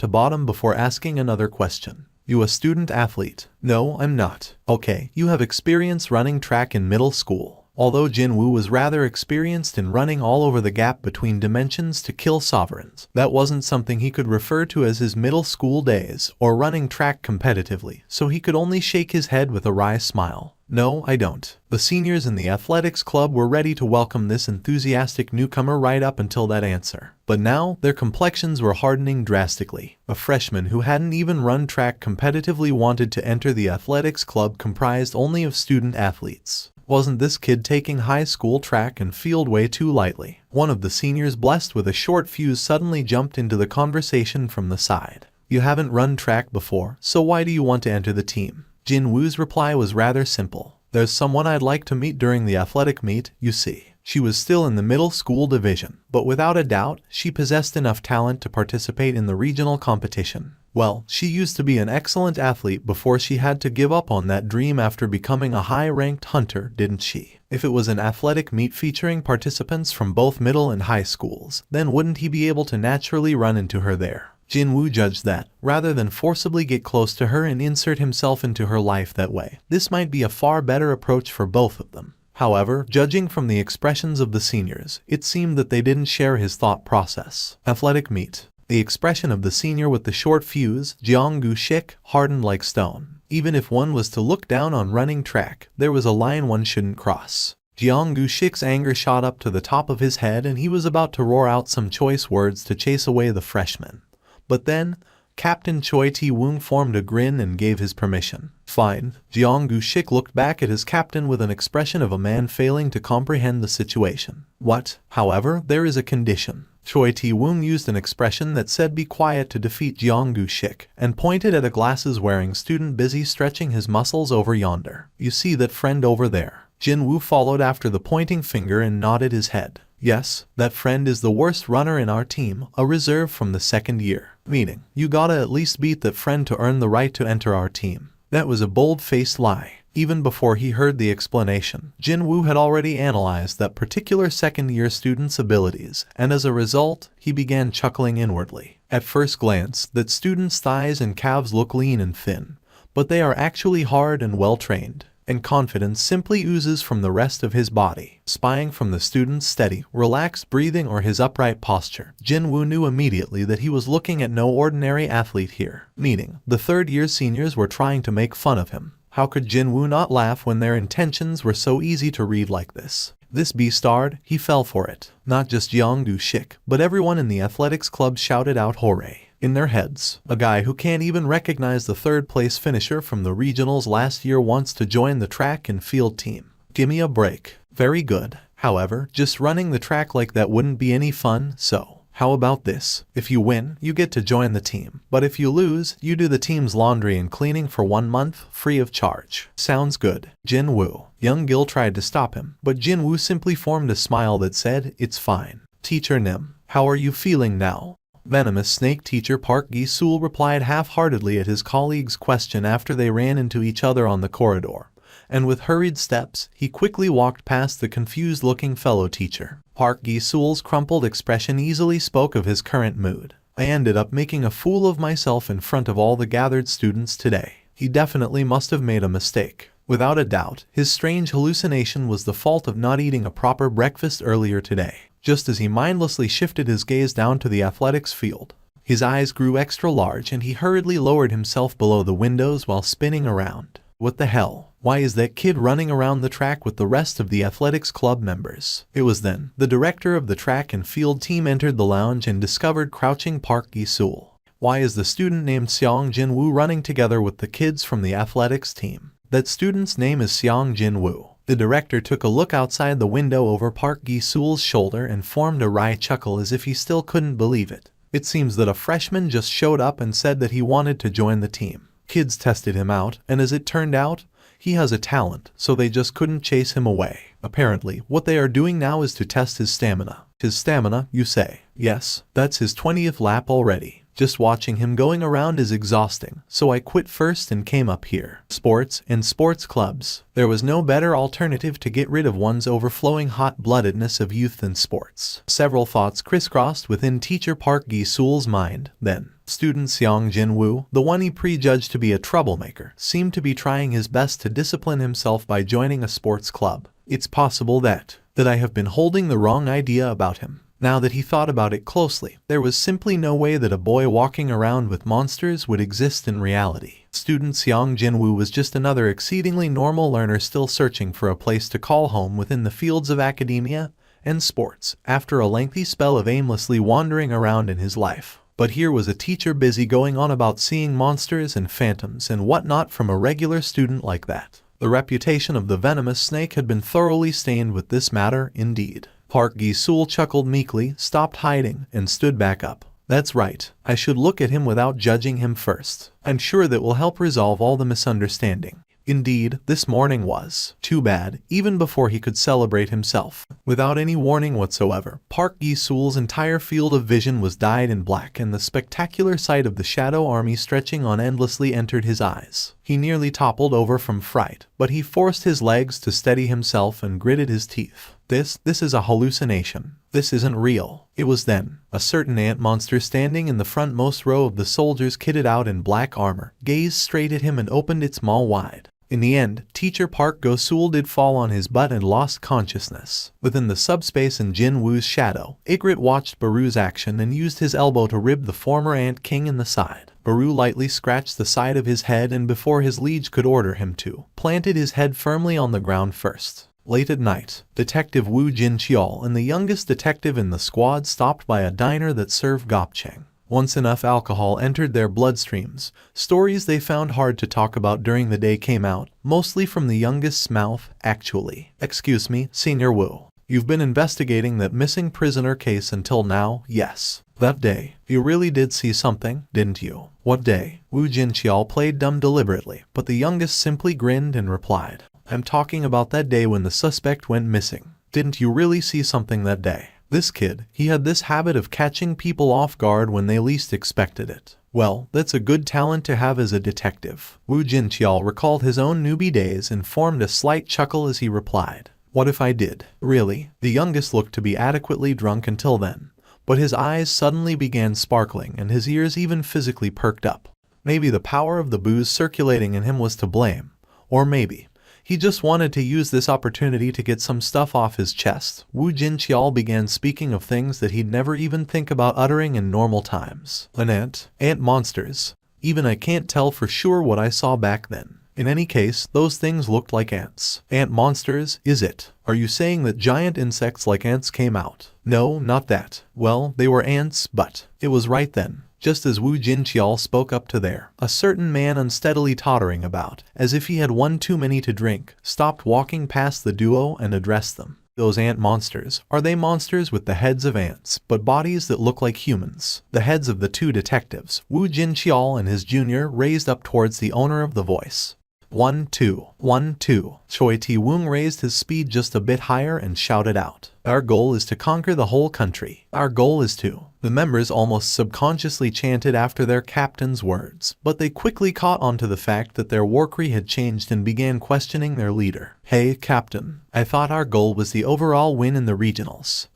to bottom before asking another question. You a student athlete? No, I'm not. Okay, you have experience running track in middle school. Although Jinwoo was rather experienced in running all over the gap between dimensions to kill sovereigns, that wasn't something he could refer to as his middle school days or running track competitively, so he could only shake his head with a wry smile. No, I don't. The seniors in the athletics club were ready to welcome this enthusiastic newcomer right up until that answer. But now, their complexions were hardening drastically. A freshman who hadn't even run track competitively wanted to enter the athletics club comprised only of student athletes. Wasn't this kid taking high school track and field way too lightly? One of the seniors blessed with a short fuse suddenly jumped into the conversation from the side. You haven't run track before, so why do you want to enter the team? Jinwoo's reply was rather simple. There's someone I'd like to meet during the athletic meet, you see. She was still in the middle school division, but without a doubt, she possessed enough talent to participate in the regional competition. Well, she used to be an excellent athlete before she had to give up on that dream after becoming a high-ranked hunter, didn't she? If it was an athletic meet featuring participants from both middle and high schools, then wouldn't he be able to naturally run into her there? Jinwoo judged that, rather than forcibly get close to her and insert himself into her life that way, this might be a far better approach for both of them. However, judging from the expressions of the seniors, it seemed that they didn't share his thought process. Athletic meet. The expression of the senior with the short fuse, Jeonggu Shik, hardened like stone. Even if one was to look down on running track, there was a line one shouldn't cross. Jeonggu Shik's anger shot up to the top of his head and he was about to roar out some choice words to chase away the freshman. But then, Captain Choi Tae-woong formed a grin and gave his permission. Fine. Jeonggu Shik looked back at his captain with an expression of a man failing to comprehend the situation. What? However, there is a condition. Choi Tae-woong used an expression that said be quiet to defeat Jeonggu Shik, and pointed at a glasses-wearing student busy stretching his muscles over yonder. You see that friend over there? Jinwoo followed after the pointing finger and nodded his head. Yes, that friend is the worst runner in our team, a reserve from the second year. Meaning, you gotta at least beat that friend to earn the right to enter our team. That was a bold-faced lie. Even before he heard the explanation, Jinwoo had already analyzed that particular second-year student's abilities, and as a result, he began chuckling inwardly. At first glance, that student's thighs and calves look lean and thin, but they are actually hard and well-trained. And confidence simply oozes from the rest of his body. Spying from the student's steady, relaxed breathing or his upright posture, Jinwoo knew immediately that he was looking at no ordinary athlete here. Meaning, the third-year seniors were trying to make fun of him. How could Jinwoo not laugh when their intentions were so easy to read like this? This beast-starred, he fell for it. Not just Jeonggu Shik, but everyone in the athletics club shouted out hooray. In their heads, a guy who can't even recognize the third-place finisher from the regionals last year wants to join the track and field team. Gimme a break. Very good. However, just running the track like that wouldn't be any fun, so how about this? If you win, you get to join the team. But if you lose, you do the team's laundry and cleaning for 1 month, free of charge. Sounds good. Jinwoo. Young Gil tried to stop him, but Jinwoo simply formed a smile that said, it's fine. Teacher Nim, how are you feeling now? Venomous snake teacher Park Gi-sul replied half-heartedly at his colleague's question after they ran into each other on the corridor, and with hurried steps, he quickly walked past the confused-looking fellow teacher. Park Gi-sul's crumpled expression easily spoke of his current mood. I ended up making a fool of myself in front of all the gathered students today. He definitely must have made a mistake. Without a doubt, his strange hallucination was the fault of not eating a proper breakfast earlier today. Just as he mindlessly shifted his gaze down to the athletics field, his eyes grew extra large and he hurriedly lowered himself below the windows while spinning around. What the hell? Why is that kid running around the track with the rest of the athletics club members? It was then the director of the track and field team entered the lounge and discovered crouching Park Gi-sul. Why is the student named Seong Jinwoo running together with the kids from the athletics team? That student's name is Seong Jinwoo. The director took a look outside the window over Park Gi-sul's shoulder and formed a wry chuckle as if he still couldn't believe it. It seems that a freshman just showed up and said that he wanted to join the team. Kids tested him out, and as it turned out, he has a talent, so they just couldn't chase him away. Apparently, what they are doing now is to test his stamina. His stamina, you say? Yes, that's his 20th lap already. Just watching him going around is exhausting, so I quit first and came up here. Sports and sports clubs. There was no better alternative to get rid of one's overflowing hot-bloodedness of youth than sports. Several thoughts crisscrossed within teacher Park Gi-sul's mind. Then, Student Jinwoo, the one he prejudged to be a troublemaker, seemed to be trying his best to discipline himself by joining a sports club. It's possible that I have been holding the wrong idea about him. Now that he thought about it closely, there was simply no way that a boy walking around with monsters would exist in reality. Student Jinwoo was just another exceedingly normal learner still searching for a place to call home within the fields of academia and sports after a lengthy spell of aimlessly wandering around in his life. But here was a teacher busy going on about seeing monsters and phantoms and whatnot from a regular student like that. The reputation of the venomous snake had been thoroughly stained with this matter indeed. Park Gi-sul chuckled meekly, stopped hiding, and stood back up. That's right, I should look at him without judging him first. I'm sure that will help resolve all the misunderstanding. Indeed, this morning was too bad, even before he could celebrate himself. Without any warning whatsoever, Park Gi-sul's entire field of vision was dyed in black and the spectacular sight of the shadow army stretching on endlessly entered his eyes. He nearly toppled over from fright, but he forced his legs to steady himself and gritted his teeth. This is a hallucination. This isn't real. It was then. A certain ant monster standing in the frontmost row of the soldiers kitted out in black armor, gazed straight at him and opened its maw wide. In the end, teacher Park Gi-sul did fall on his butt and lost consciousness. Within the subspace in Jinwoo's shadow, Ygritte watched Baru's action and used his elbow to rib the former ant king in the side. Baru lightly scratched the side of his head and before his liege could order him to, planted his head firmly on the ground first. Late at night, Detective Woo Jin-cheol and the youngest detective in the squad stopped by a diner that served gopchang. Once enough alcohol entered their bloodstreams, stories they found hard to talk about during the day came out, mostly from the youngest's mouth, actually. Excuse me, Senior Woo. You've been investigating that missing prisoner case until now, yes. That day, you really did see something, didn't you? What day? Woo Jin-cheol played dumb deliberately, but the youngest simply grinned and replied, I'm talking about that day when the suspect went missing. Didn't you really see something that day? This kid, he had this habit of catching people off guard when they least expected it. Well, that's a good talent to have as a detective. Woo Jin-cheol recalled his own newbie days and formed a slight chuckle as he replied, What if I did? Really? The youngest looked to be adequately drunk until then, but his eyes suddenly began sparkling and his ears even physically perked up. Maybe the power of the booze circulating in him was to blame, or maybe he just wanted to use this opportunity to get some stuff off his chest. Woo Jin-cheol began speaking of things that he'd never even think about uttering in normal times. An ant monsters. Even I can't tell for sure what I saw back then. In any case, those things looked like ants. Ant monsters, is it? Are you saying that giant insects like ants came out? No, not that. Well, they were ants, but it was right then. Just as Woo Jin-cheol spoke up to there, a certain man unsteadily tottering about, as if he had one too many to drink, stopped walking past the duo and addressed them. Those ant monsters, are they monsters with the heads of ants, but bodies that look like humans? The heads of the two detectives, Woo Jin-cheol and his junior, raised up towards the owner of the voice. 1, 2, 1, 2. Choi Tae-woong raised his speed just a bit higher and shouted out, Our goal is to conquer the whole country. Our goal is to. The members almost subconsciously chanted after their captain's words, but they quickly caught on to the fact that their warcry had changed and began questioning their leader. Hey, Captain, I thought our goal was the overall win in the regionals.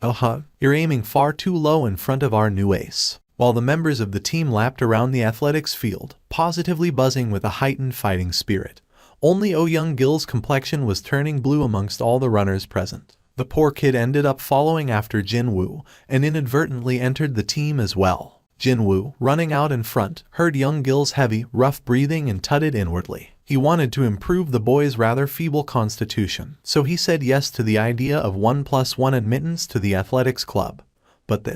You're aiming far too low in front of our new ace. While the members of the team lapped around the athletics field, positively buzzing with a heightened fighting spirit, only Oh Young-gil's complexion was turning blue amongst all the runners present. The poor kid ended up following after Jinwoo and inadvertently entered the team as well. Jinwoo, running out in front, heard Young-gil's heavy, rough breathing and tutted inwardly. He wanted to improve the boy's rather feeble constitution, so he said yes to the idea of 1+1 admittance to the athletics club. But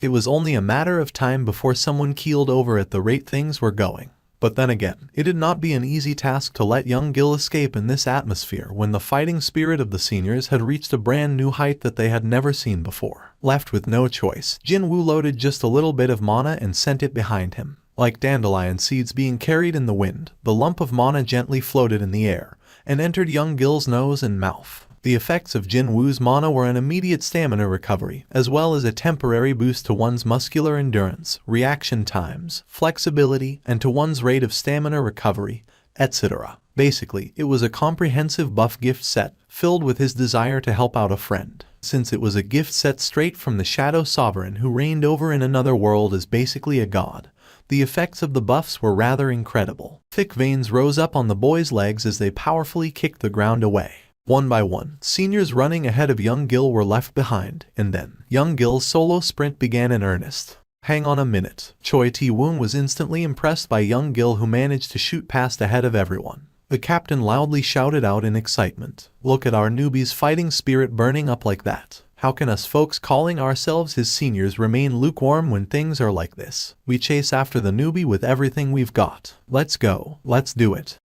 it was only a matter of time before someone keeled over at the rate things were going. But then again, it did not be an easy task to let Young-gil escape in this atmosphere when the fighting spirit of the seniors had reached a brand new height that they had never seen before. Left with no choice, Jinwoo loaded just a little bit of mana and sent it behind him. Like dandelion seeds being carried in the wind, the lump of mana gently floated in the air and entered Young-gil's nose and mouth. The effects of Jinwoo's mana were an immediate stamina recovery, as well as a temporary boost to one's muscular endurance, reaction times, flexibility, and to one's rate of stamina recovery, etc. Basically, it was a comprehensive buff gift set, filled with his desire to help out a friend. Since it was a gift set straight from the Shadow Sovereign who reigned over in another world as basically a god, The effects of the buffs were rather incredible. Thick veins rose up on the boys' legs as they powerfully kicked the ground away. One by one, seniors running ahead of young Gil were left behind, and then, young Gil's solo sprint began in earnest. Hang on a minute. Choi Tae-woon was instantly impressed by young Gil, who managed to shoot past ahead of everyone. The captain loudly shouted out in excitement, "Look at our newbie's fighting spirit burning up like that. How can us folks calling ourselves his seniors remain lukewarm when things are like this? We chase after the newbie with everything we've got. Let's go. Let's do it."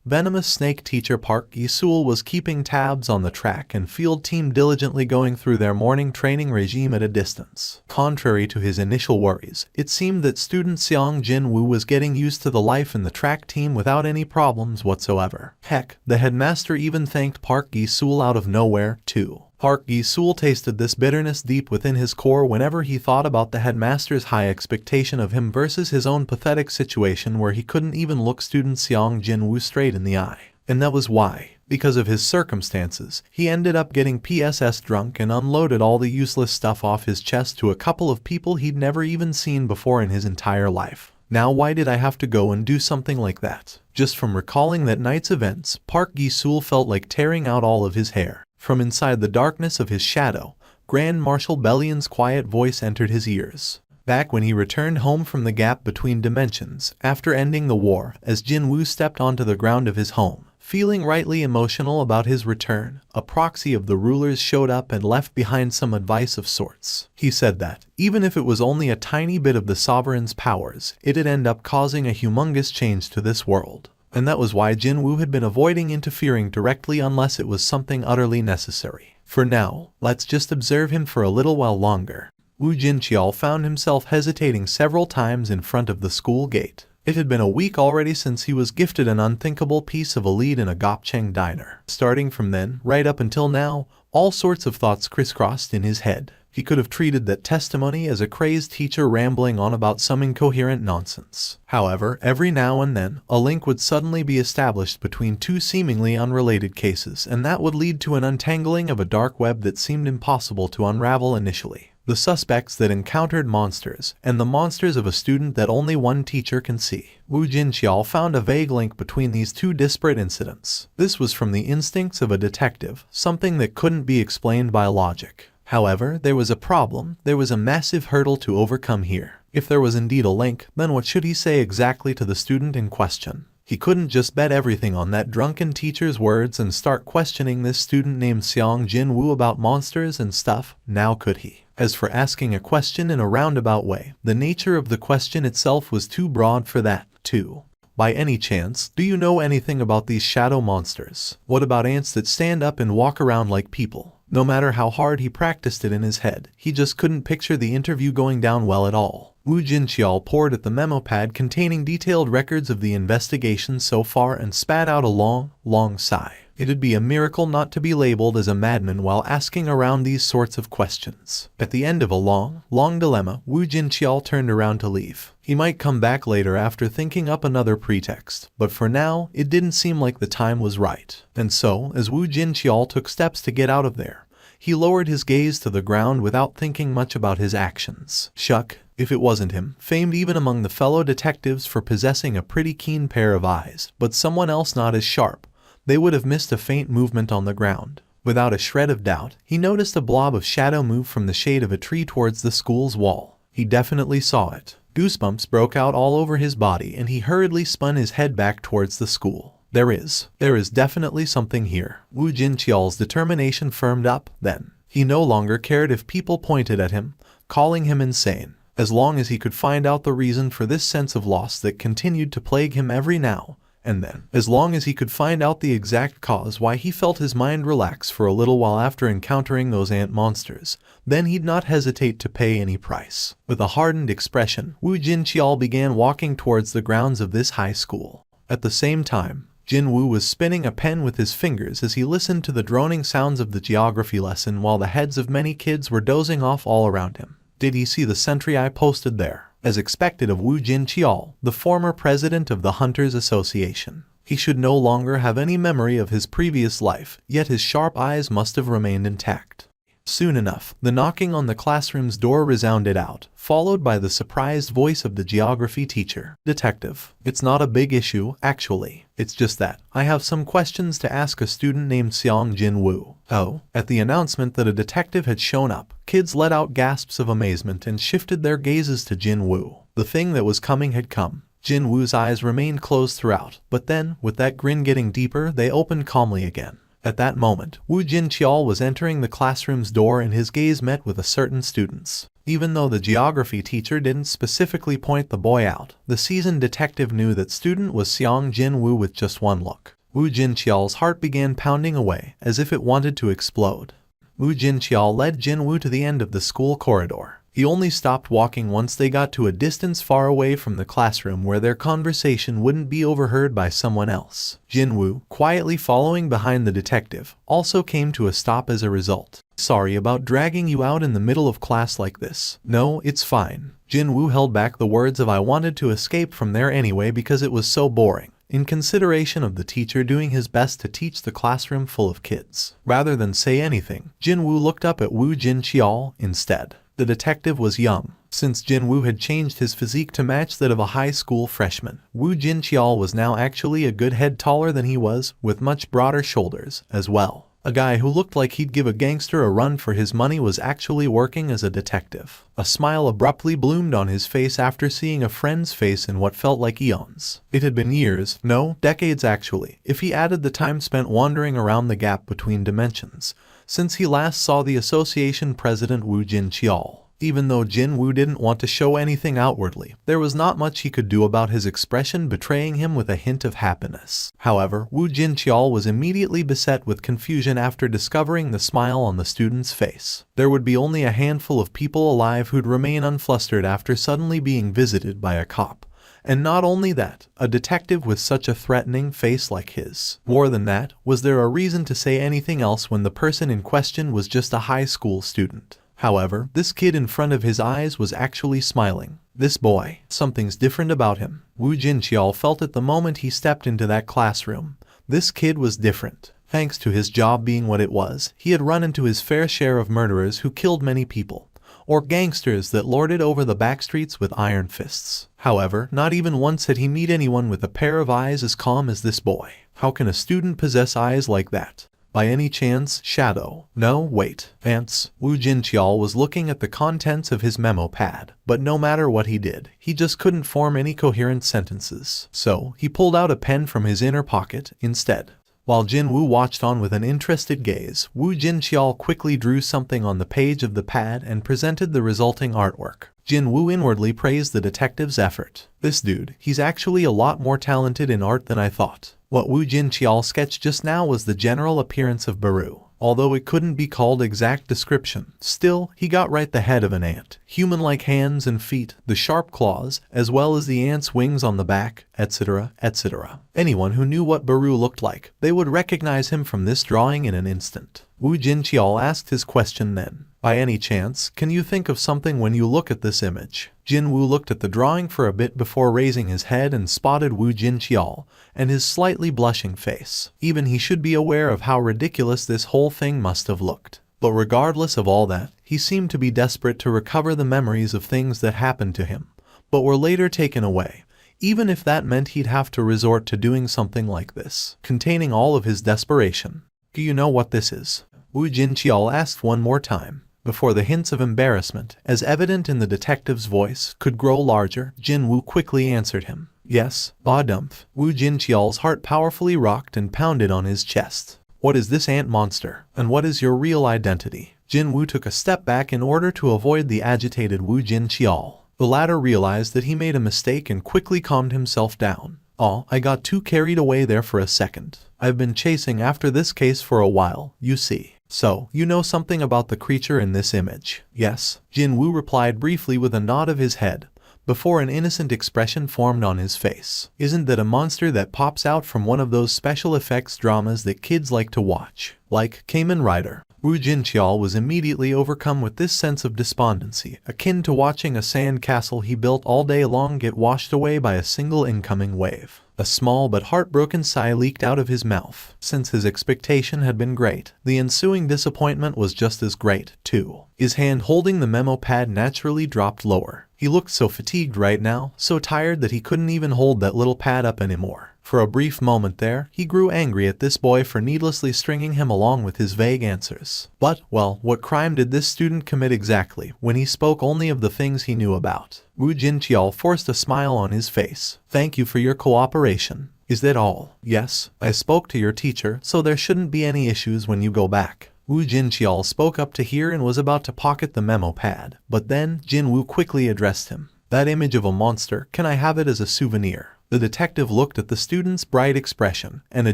Venomous snake teacher Park Gi-sul was keeping tabs on the track and field team, diligently going through their morning training regime at a distance. Contrary to his initial worries, it seemed that student Seong Jinwoo was getting used to the life in the track team without any problems whatsoever. Heck, the headmaster even thanked Park Gi-sul out of nowhere, too. Park Gi-sul tasted this bitterness deep within his core whenever he thought about the headmaster's high expectation of him versus his own pathetic situation where he couldn't even look student Seong Jinwoo straight in the eye. And that was why, because of his circumstances, he ended up getting PSS drunk and unloaded all the useless stuff off his chest to a couple of people he'd never even seen before in his entire life. Now why did I have to go and do something like that? Just from recalling that night's events, Park Gi-sul felt like tearing out all of his hair. From inside the darkness of his shadow, Grand Marshal Bellion's quiet voice entered his ears. Back when he returned home from the gap between dimensions, after ending the war, as Jinwoo stepped onto the ground of his home, feeling rightly emotional about his return, a proxy of the rulers showed up and left behind some advice of sorts. He said that, even if it was only a tiny bit of the sovereign's powers, it'd end up causing a humongous change to this world. And that was why Jinwoo had been avoiding interfering directly unless it was something utterly necessary. For now, let's just observe him for a little while longer. Woo Jincheol found himself hesitating several times in front of the school gate. It had been a week already since he was gifted an unthinkable piece of a lead in a Gopchang diner. Starting from then, right up until now, all sorts of thoughts crisscrossed in his head. He could have treated that testimony as a crazed teacher rambling on about some incoherent nonsense. However, every now and then, a link would suddenly be established between two seemingly unrelated cases, and that would lead to an untangling of a dark web that seemed impossible to unravel initially. The suspects that encountered monsters, and the monsters of a student that only one teacher can see. Woo Jincheol found a vague link between these two disparate incidents. This was from the instincts of a detective, something that couldn't be explained by logic. However, there was a problem. There was a massive hurdle to overcome here. If there was indeed a link, then what should he say exactly to the student in question? He couldn't just bet everything on that drunken teacher's words and start questioning this student named Seong Jinwoo about monsters and stuff, now could he? As for asking a question in a roundabout way, the nature of the question itself was too broad for that, too. By any chance, do you know anything about these shadow monsters? What about ants that stand up and walk around like people? No matter how hard he practiced it in his head, he just couldn't picture the interview going down well at all. Woo Jincheol pored at the memo pad containing detailed records of the investigation so far and spat out a long, long sigh. It'd be a miracle not to be labeled as a madman while asking around these sorts of questions. At the end of a long, long dilemma, Woo Jincheol turned around to leave. He might come back later after thinking up another pretext, but for now, it didn't seem like the time was right. And so, as Woo Jincheol took steps to get out of there, he lowered his gaze to the ground without thinking much about his actions. Shuck, if it wasn't him, famed even among the fellow detectives for possessing a pretty keen pair of eyes, but someone else not as sharp, they would have missed a faint movement on the ground. Without a shred of doubt, he noticed a blob of shadow move from the shade of a tree towards the school's wall. He definitely saw it. Goosebumps broke out all over his body and he hurriedly spun his head back towards the school. There is definitely something here. Woo Jincheol's determination firmed up then. He no longer cared if people pointed at him, calling him insane, as long as he could find out the reason for this sense of loss that continued to plague him every now and then. As long as he could find out the exact cause why he felt his mind relax for a little while after encountering those ant monsters, then he'd not hesitate to pay any price. With a hardened expression, Woo Jincheol began walking towards the grounds of this high school. At the same time, Jinwoo was spinning a pen with his fingers as he listened to the droning sounds of the geography lesson while the heads of many kids were dozing off all around him. Did he see the sentry I posted there? As expected of Woo Jincheol, the former president of the Hunters Association. He should no longer have any memory of his previous life, yet his sharp eyes must have remained intact. Soon enough, the knocking on the classroom's door resounded out, followed by the surprised voice of the geography teacher. Detective, it's not a big issue, actually. It's just that I have some questions to ask a student named Jinwoo. Oh, at the announcement that a detective had shown up, kids let out gasps of amazement and shifted their gazes to Jinwoo. The thing that was coming had come. Jinwoo's eyes remained closed throughout, but then, with that grin getting deeper, they opened calmly again. At that moment, Woo Jincheol was entering the classroom's door and his gaze met with a certain student's. Even though the geography teacher didn't specifically point the boy out, the seasoned detective knew that student was Jinwoo with just one look. Woo Jincheol's heart began pounding away, as if it wanted to explode. Woo Jincheol led Jinwoo to the end of the school corridor. He only stopped walking once they got to a distance far away from the classroom where their conversation wouldn't be overheard by someone else. Jinwoo, quietly following behind the detective, also came to a stop as a result. Sorry about dragging you out in the middle of class like this. No, it's fine. Jinwoo held back the words of I wanted to escape from there anyway because it was so boring, in consideration of the teacher doing his best to teach the classroom full of kids. Rather than say anything, Jinwoo looked up at Woo Jincheol instead. The detective was young. Since Jinwoo had changed his physique to match that of a high school freshman, Woo Jincheol was now actually a good head taller than he was, with much broader shoulders, as well. A guy who looked like he'd give a gangster a run for his money was actually working as a detective. A smile abruptly bloomed on his face after seeing a friend's face in what felt like eons. It had been years, no, decades actually, if he added the time spent wandering around the gap between dimensions, since he last saw the association president Woo Jincheol. Even though Jinwoo didn't want to show anything outwardly, there was not much he could do about his expression betraying him with a hint of happiness. However, Woo Jincheol was immediately beset with confusion after discovering the smile on the student's face. There would be only a handful of people alive who'd remain unflustered after suddenly being visited by a cop. And not only that, a detective with such a threatening face like his. More than that, was there a reason to say anything else when the person in question was just a high school student? However, this kid in front of his eyes was actually smiling. This boy, something's different about him. Woo Jincheol felt it the moment he stepped into that classroom. This kid was different. Thanks to his job being what it was, he had run into his fair share of murderers who killed many people, or gangsters that lorded over the backstreets with iron fists. However, not even once had he met anyone with a pair of eyes as calm as this boy. How can a student possess eyes like that? By any chance, Shadow? No, wait. Vance. Woo Jincheol was looking at the contents of his memo pad, but no matter what he did, he just couldn't form any coherent sentences. So, he pulled out a pen from his inner pocket instead. While Jinwoo watched on with an interested gaze, Woo Jincheol quickly drew something on the page of the pad and presented the resulting artwork. Jinwoo inwardly praised the detective's effort. This dude, he's actually a lot more talented in art than I thought. What Woo Jincheol sketched just now was the general appearance of Baru. Although it couldn't be called exact description, still, he got right the head of an ant. Human-like hands and feet, the sharp claws, as well as the ant's wings on the back, etc., etc. Anyone who knew what Baru looked like, they would recognize him from this drawing in an instant. Woo Jincheol asked his question then. By any chance, can you think of something when you look at this image? Jinwoo looked at the drawing for a bit before raising his head and spotted Woo Jincheol and his slightly blushing face. Even he should be aware of how ridiculous this whole thing must have looked. But regardless of all that, he seemed to be desperate to recover the memories of things that happened to him, but were later taken away, even if that meant he'd have to resort to doing something like this, containing all of his desperation. Do you know what this is? Woo Jincheol asked one more time. Before the hints of embarrassment, as evident in the detective's voice, could grow larger, Jinwoo quickly answered him. Yes, Ba-dumph. Woo Jincheol's heart powerfully rocked and pounded on his chest. What is this ant monster? And what is your real identity? Jinwoo took a step back in order to avoid the agitated Woo Jincheol. The latter realized that he made a mistake and quickly calmed himself down. Oh, I got too carried away there for a second. I've been chasing after this case for a while, you see. So, you know something about the creature in this image? Yes, Jinwoo replied briefly with a nod of his head, before an innocent expression formed on his face. Isn't that a monster that pops out from one of those special effects dramas that kids like to watch? Like Kamen Rider. Woo Jincheol was immediately overcome with this sense of despondency, akin to watching a sand castle he built all day long get washed away by a single incoming wave. A small but heartbroken sigh leaked out of his mouth. Since his expectation had been great, the ensuing disappointment was just as great, too. His hand holding the memo pad naturally dropped lower. He looked so fatigued right now, so tired that he couldn't even hold that little pad up anymore. For a brief moment there, he grew angry at this boy for needlessly stringing him along with his vague answers. But, well, what crime did this student commit exactly when he spoke only of the things he knew about? Woo Jincheol forced a smile on his face. Thank you for your cooperation. Is that all? Yes, I spoke to your teacher, so there shouldn't be any issues when you go back. Woo Jincheol spoke up to hear and was about to pocket the memo pad, but then Jinwoo quickly addressed him. That image of a monster, can I have it as a souvenir? The detective looked at the student's bright expression, and a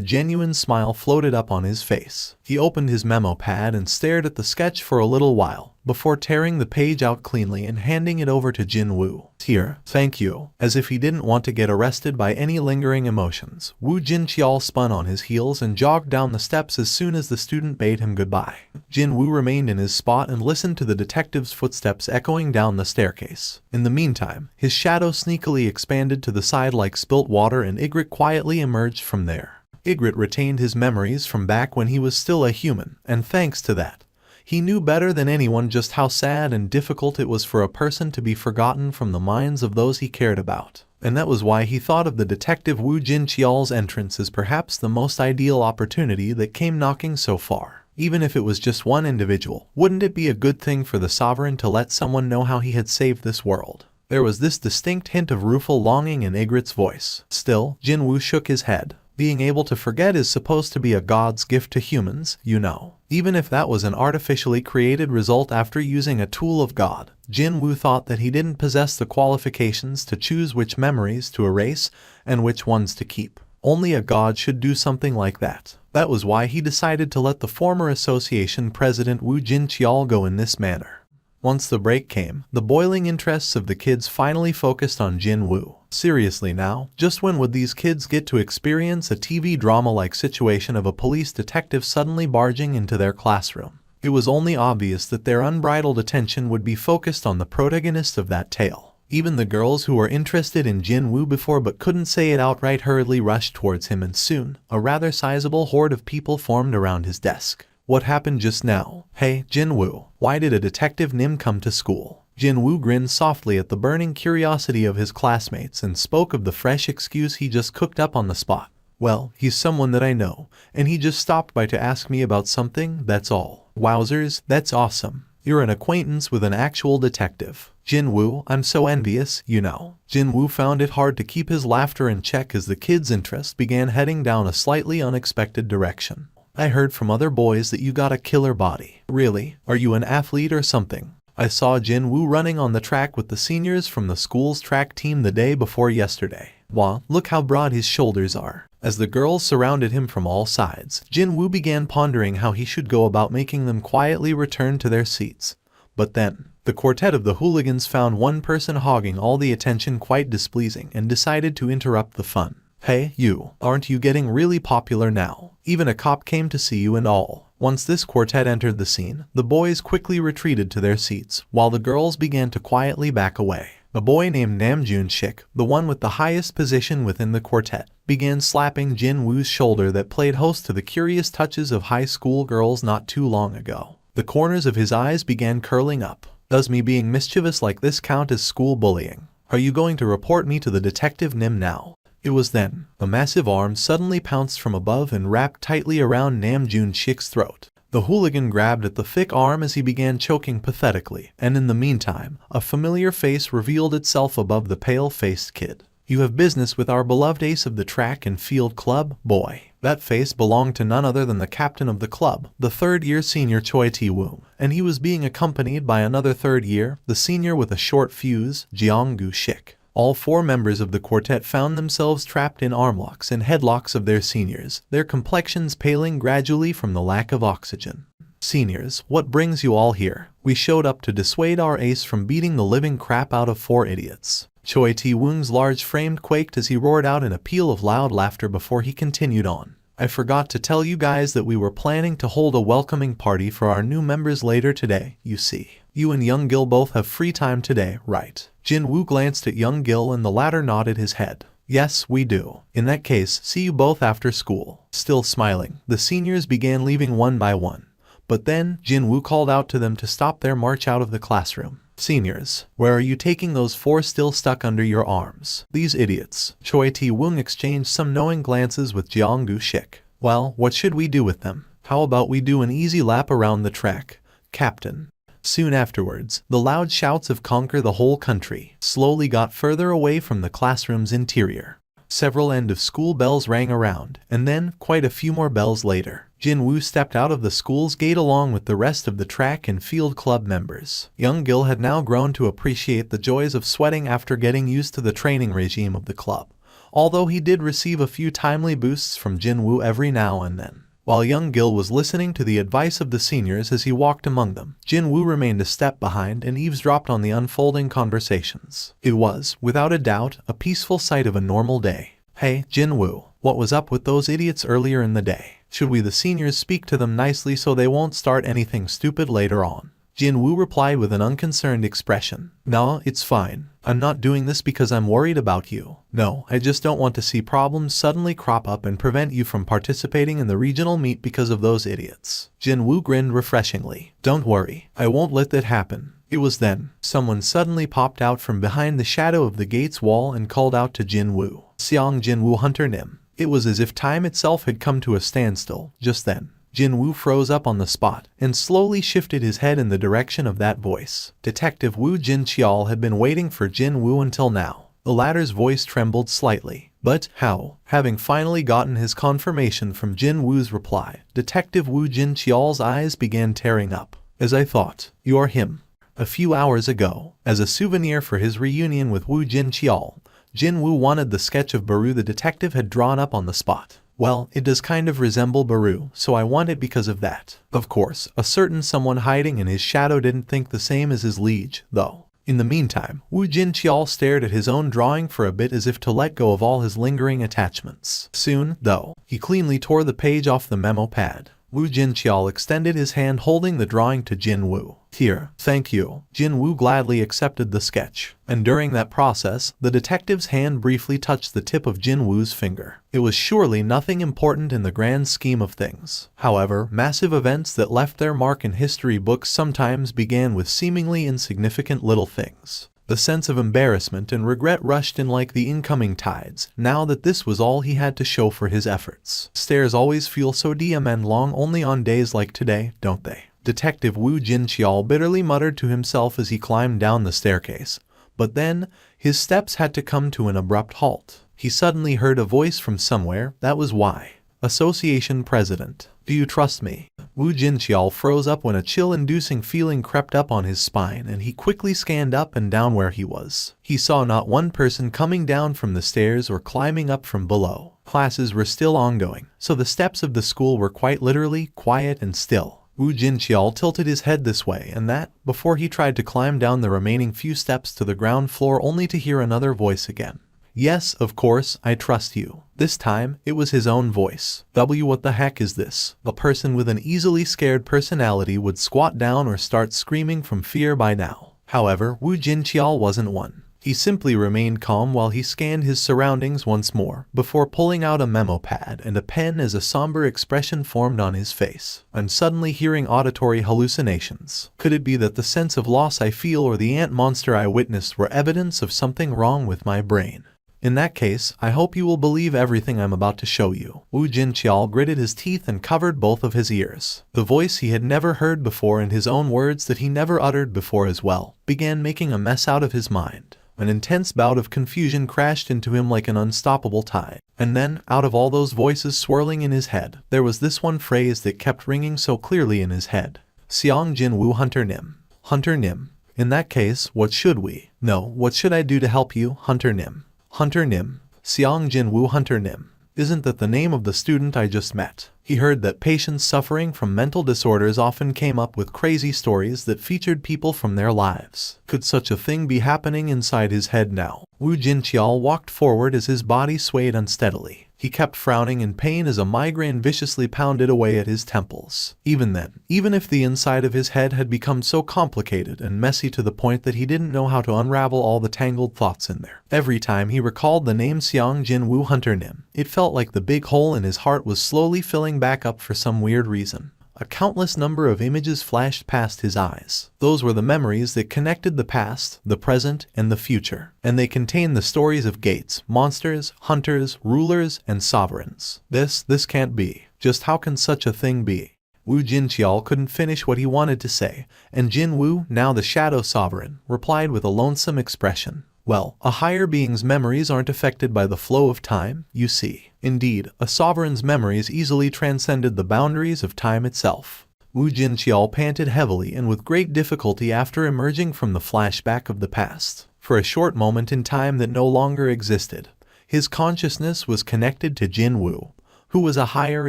genuine smile floated up on his face. He opened his memo pad and stared at the sketch for a little while, before tearing the page out cleanly and handing it over to Jinwoo. Here, thank you. As if he didn't want to get arrested by any lingering emotions, Woo Jincheol spun on his heels and jogged down the steps as soon as the student bade him goodbye. Jinwoo remained in his spot and listened to the detective's footsteps echoing down the staircase. In the meantime, his shadow sneakily expanded to the side like spilt water, and Ygritte quietly emerged from there. Ygritte retained his memories from back when he was still a human, and thanks to that, he knew better than anyone just how sad and difficult it was for a person to be forgotten from the minds of those he cared about. And that was why he thought of the detective Woo Jincheol's entrance as perhaps the most ideal opportunity that came knocking so far. Even if it was just one individual, wouldn't it be a good thing for the sovereign to let someone know how he had saved this world? There was this distinct hint of rueful longing in Ygritte's voice. Still, Jinwoo shook his head. Being able to forget is supposed to be a god's gift to humans, you know. Even if that was an artificially created result after using a tool of God, Jinwoo thought that he didn't possess the qualifications to choose which memories to erase and which ones to keep. Only a god should do something like that. That was why he decided to let the former association president Woo Jincheol go in this manner. Once the break came, the boiling interests of the kids finally focused on Jinwoo. Seriously now, just when would these kids get to experience a TV drama-like situation of a police detective suddenly barging into their classroom? It was only obvious that their unbridled attention would be focused on the protagonist of that tale. Even the girls who were interested in Jinwoo before but couldn't say it outright hurriedly rushed towards him, and soon, a rather sizable horde of people formed around his desk. What happened just now? Hey, Jinwoo, why did a detective Nim come to school? Jinwoo grinned softly at the burning curiosity of his classmates and spoke of the fresh excuse he just cooked up on the spot. Well, he's someone that I know, and he just stopped by to ask me about something, that's all. Wowzers, that's awesome. You're an acquaintance with an actual detective. Jinwoo, I'm so envious, you know. Jinwoo found it hard to keep his laughter in check as the kid's interest began heading down a slightly unexpected direction. I heard from other boys that you got a killer body. Really? Are you an athlete or something? I saw Jinwoo running on the track with the seniors from the school's track team the day before yesterday. Wow, look how broad his shoulders are. As the girls surrounded him from all sides, Jinwoo began pondering how he should go about making them quietly return to their seats. But then, the quartet of the hooligans found one person hogging all the attention quite displeasing and decided to interrupt the fun. Hey, you, aren't you getting really popular now? Even a cop came to see you and all. Once this quartet entered the scene, the boys quickly retreated to their seats, while the girls began to quietly back away. A boy named Namjoon Shik, the one with the highest position within the quartet, began slapping Jinwoo's shoulder that played host to the curious touches of high school girls not too long ago. The corners of his eyes began curling up. Does me being mischievous like this count as school bullying? Are you going to report me to the detective Nim now? It was then, a massive arm suddenly pounced from above and wrapped tightly around Namjoon Shik's throat. The hooligan grabbed at the thick arm as he began choking pathetically, and in the meantime, a familiar face revealed itself above the pale-faced kid. You have business with our beloved ace of the track and field club, boy. That face belonged to none other than the captain of the club, the third-year senior Choi Tae-woo, and he was being accompanied by another third-year, the senior with a short fuse, Jeonggu Shik. All four members of the quartet found themselves trapped in armlocks and headlocks of their seniors, their complexions paling gradually from the lack of oxygen. Seniors, what brings you all here? We showed up to dissuade our ace from beating the living crap out of four idiots. Choi Tae-woong's large frame quaked as he roared out in a peal of loud laughter before he continued on. I forgot to tell you guys that we were planning to hold a welcoming party for our new members later today, you see. You and Young Gil both have free time today, right? Jinwoo glanced at Young Gil and the latter nodded his head. Yes, we do. In that case, see you both after school. Still smiling, the seniors began leaving one by one. But then, Jinwoo called out to them to stop their march out of the classroom. Seniors, where are you taking those 4 still stuck under your arms? These idiots. Choi Tae-woong exchanged some knowing glances with Jeong Do-shik. Well, what should we do with them? How about we do an easy lap around the track, Captain? Soon afterwards, the loud shouts of "Conquer the whole country" slowly got further away from the classroom's interior. Several end-of-school bells rang around, and then, quite a few more bells later, Jinwoo stepped out of the school's gate along with the rest of the track and field club members. Young Gil had now grown to appreciate the joys of sweating after getting used to the training regime of the club, although he did receive a few timely boosts from Jinwoo every now and then. While young Gil was listening to the advice of the seniors as he walked among them, Jinwoo remained a step behind and eavesdropped on the unfolding conversations. It was, without a doubt, a peaceful sight of a normal day. Hey, Jinwoo, what was up with those idiots earlier in the day? Should we the seniors speak to them nicely so they won't start anything stupid later on? Jinwoo replied with an unconcerned expression. Nah, it's fine. I'm not doing this because I'm worried about you. No, I just don't want to see problems suddenly crop up and prevent you from participating in the regional meet because of those idiots. Jinwoo grinned refreshingly. Don't worry, I won't let that happen. It was then, someone suddenly popped out from behind the shadow of the gate's wall and called out to Jinwoo. Seong Jinwoo Hunter Nim. It was as if time itself had come to a standstill just then. Jinwoo froze up on the spot and slowly shifted his head in the direction of that voice. Detective Woo Jin-cheol had been waiting for Jinwoo until now. The latter's voice trembled slightly. But how? Having finally gotten his confirmation from Jinwoo's reply, Detective Woo Jin-cheol's eyes began tearing up. As I thought, you are him. A few hours ago, as a souvenir for his reunion with Woo Jin-cheol, Jinwoo wanted the sketch of Baru the detective had drawn up on the spot. Well, it does kind of resemble Baru, so I want it because of that. Of course, a certain someone hiding in his shadow didn't think the same as his liege, though. In the meantime, Woo Jin-cheol stared at his own drawing for a bit as if to let go of all his lingering attachments. Soon, though, he cleanly tore the page off the memo pad. Woo Jin-cheol extended his hand holding the drawing to Jinwoo. Here, thank you. Jinwoo gladly accepted the sketch, and during that process, the detective's hand briefly touched the tip of Jinwoo's finger. It was surely nothing important in the grand scheme of things. However, massive events that left their mark in history books sometimes began with seemingly insignificant little things. The sense of embarrassment and regret rushed in like the incoming tides, now that this was all he had to show for his efforts. Stairs always feel so damn long only on days like today, don't they? Detective Woo Jin-cheol bitterly muttered to himself as he climbed down the staircase. But then, his steps had to come to an abrupt halt. He suddenly heard a voice from somewhere. That was why. Association President. Do you trust me? Woo Jin-cheol froze up when a chill-inducing feeling crept up on his spine and he quickly scanned up and down where he was. He saw not one person coming down from the stairs or climbing up from below. Classes were still ongoing, so the steps of the school were quite literally quiet and still. Woo Jin-cheol tilted his head this way and that before he tried to climb down the remaining few steps to the ground floor only to hear another voice again. Yes, of course, I trust you. This time, it was his own voice. What the heck is this? A person with an easily scared personality would squat down or start screaming from fear by now. However, Woo Jin-cheol wasn't one. He simply remained calm while he scanned his surroundings once more, before pulling out a memo pad and a pen as a somber expression formed on his face. I'm suddenly hearing auditory hallucinations. Could it be that the sense of loss I feel or the ant monster I witnessed were evidence of something wrong with my brain? In that case, I hope you will believe everything I'm about to show you. Woo Jin-cheol gritted his teeth and covered both of his ears. The voice he had never heard before and his own words that he never uttered before as well began making a mess out of his mind. An intense bout of confusion crashed into him like an unstoppable tide. And then, out of all those voices swirling in his head, there was this one phrase that kept ringing so clearly in his head. Seong Jinwoo Hunter Nim. Hunter Nim. In that case, what should I do to help you, Hunter Nim? Hunter Nim. Seong Jinwoo Hunter Nim. Isn't that the name of the student I just met? He heard that patients suffering from mental disorders often came up with crazy stories that featured people from their lives. Could such a thing be happening inside his head now? Woo Jin-cheol walked forward as his body swayed unsteadily. He kept frowning in pain as a migraine viciously pounded away at his temples. Even then, even if the inside of his head had become so complicated and messy to the point that he didn't know how to unravel all the tangled thoughts in there, every time he recalled the name Jinwoo Hunter Nim, it felt like the big hole in his heart was slowly filling back up for some weird reason. A countless number of images flashed past his eyes. Those were the memories that connected the past, the present, and the future. And they contained the stories of gates, monsters, hunters, rulers, and sovereigns. This can't be. Just how can such a thing be? Wu Jinqiao couldn't finish what he wanted to say, and Jinwoo, now the Shadow Sovereign, replied with a lonesome expression. Well, a higher being's memories aren't affected by the flow of time, you see. Indeed, a sovereign's memories easily transcended the boundaries of time itself. Wu Jinqiao panted heavily and with great difficulty after emerging from the flashback of the past. For a short moment in time that no longer existed, his consciousness was connected to Jinwoo, who was a higher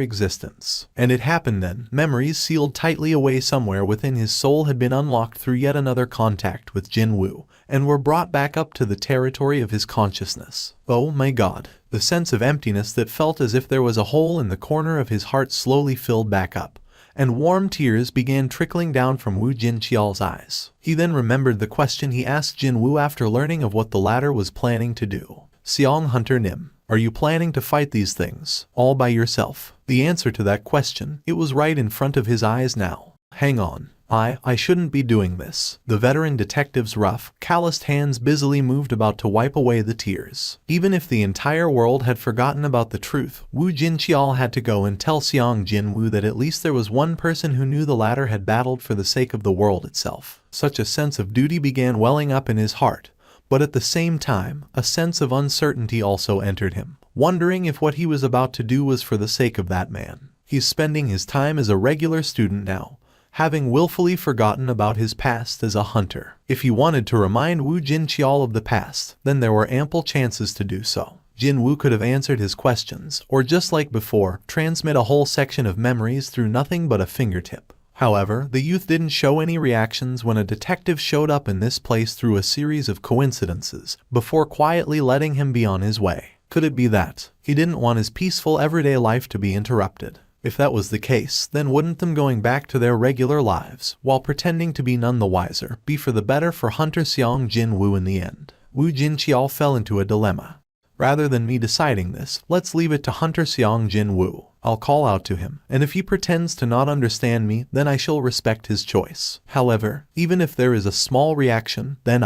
existence. And it happened then. Memories sealed tightly away somewhere within his soul had been unlocked through yet another contact with Jinwoo, and were brought back up to the territory of his consciousness. Oh my God. The sense of emptiness that felt as if there was a hole in the corner of his heart slowly filled back up, and warm tears began trickling down from Wu Jinqiao's eyes. He then remembered the question he asked Jinwoo after learning of what the latter was planning to do. Xiong Hunter Nim, are you planning to fight these things, all by yourself? The answer to that question, it was right in front of his eyes now. Hang on. I shouldn't be doing this. The veteran detective's rough, calloused hands busily moved about to wipe away the tears. Even if the entire world had forgotten about the truth, Wu Jinqiao had to go and tell Xiong Jinwoo that at least there was one person who knew the latter had battled for the sake of the world itself. Such a sense of duty began welling up in his heart, but at the same time, a sense of uncertainty also entered him, wondering if what he was about to do was for the sake of that man. He's spending his time as a regular student now, having willfully forgotten about his past as a hunter. If he wanted to remind Wu Jinqiao of the past, then there were ample chances to do so. Jinwoo could have answered his questions, or just like before, transmit a whole section of memories through nothing but a fingertip. However, the youth didn't show any reactions when a detective showed up in this place through a series of coincidences, before quietly letting him be on his way. Could it be that he didn't want his peaceful everyday life to be interrupted? If that was the case, then wouldn't them going back to their regular lives, while pretending to be none the wiser, be for the better for Hunter Xiong Jinwoo in the end? Wu Jinqiao fell into a dilemma. Rather than me deciding this, let's leave it to Hunter Xiong Jinwoo. I'll call out to him, and if he pretends to not understand me, then I shall respect his choice. However, even if there is a small reaction, then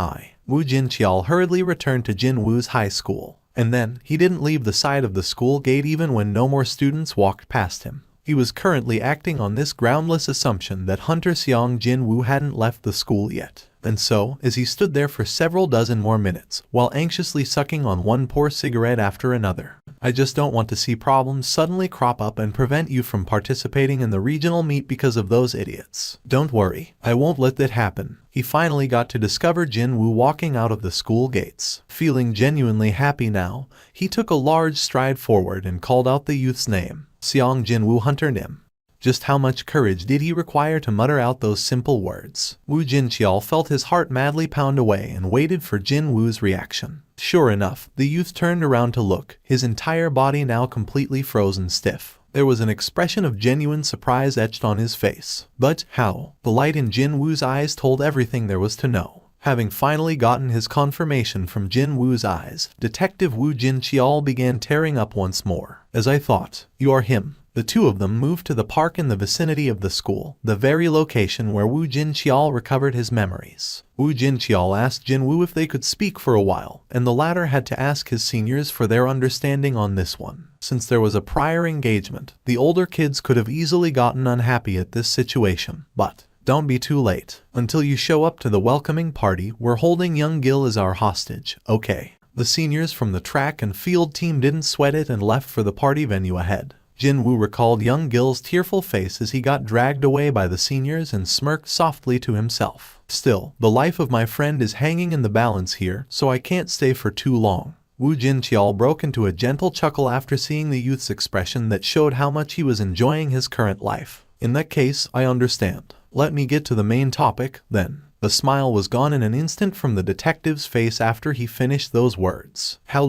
Wu Jinqiao hurriedly returned to Jinwoo's high school. And then, he didn't leave the side of the school gate even when no more students walked past him. He was currently acting on this groundless assumption that Hunter Xiong Jinwoo hadn't left the school yet. And so, as he stood there for several dozen more minutes, while anxiously sucking on one poor cigarette after another, I just don't want to see problems suddenly crop up and prevent you from participating in the regional meet because of those idiots. Don't worry, I won't let that happen. He finally got to discover Jinwoo walking out of the school gates. Feeling genuinely happy now, he took a large stride forward and called out the youth's name, Xiong Jinwoo Hunter Nim. Just how much courage did he require to mutter out those simple words? Wu Jinqiao felt his heart madly pound away and waited for Jinwoo's reaction. Sure enough, the youth turned around to look, his entire body now completely frozen stiff. There was an expression of genuine surprise etched on his face. But how? The light in Jinwoo's eyes told everything there was to know. Having finally gotten his confirmation from Jinwoo's eyes, Detective Wu Jinqiao began tearing up once more. As I thought, you are him. The two of them moved to the park in the vicinity of the school, the very location where Wu Jinqiao recovered his memories. Wu Jinqiao asked Jinwoo if they could speak for a while, and the latter had to ask his seniors for their understanding on this one. Since there was a prior engagement, the older kids could have easily gotten unhappy at this situation. But don't be too late. Until you show up to the welcoming party, we're holding young Gil as our hostage, okay? The seniors from the track and field team didn't sweat it and left for the party venue ahead. Jinwoo recalled young Gil's tearful face as he got dragged away by the seniors and smirked softly to himself. Still, the life of my friend is hanging in the balance here, so I can't stay for too long. Wu Jinqiao broke into a gentle chuckle after seeing the youth's expression that showed how much he was enjoying his current life. In that case, I understand. Let me get to the main topic, then. The smile was gone in an instant from the detective's face after he finished those words. How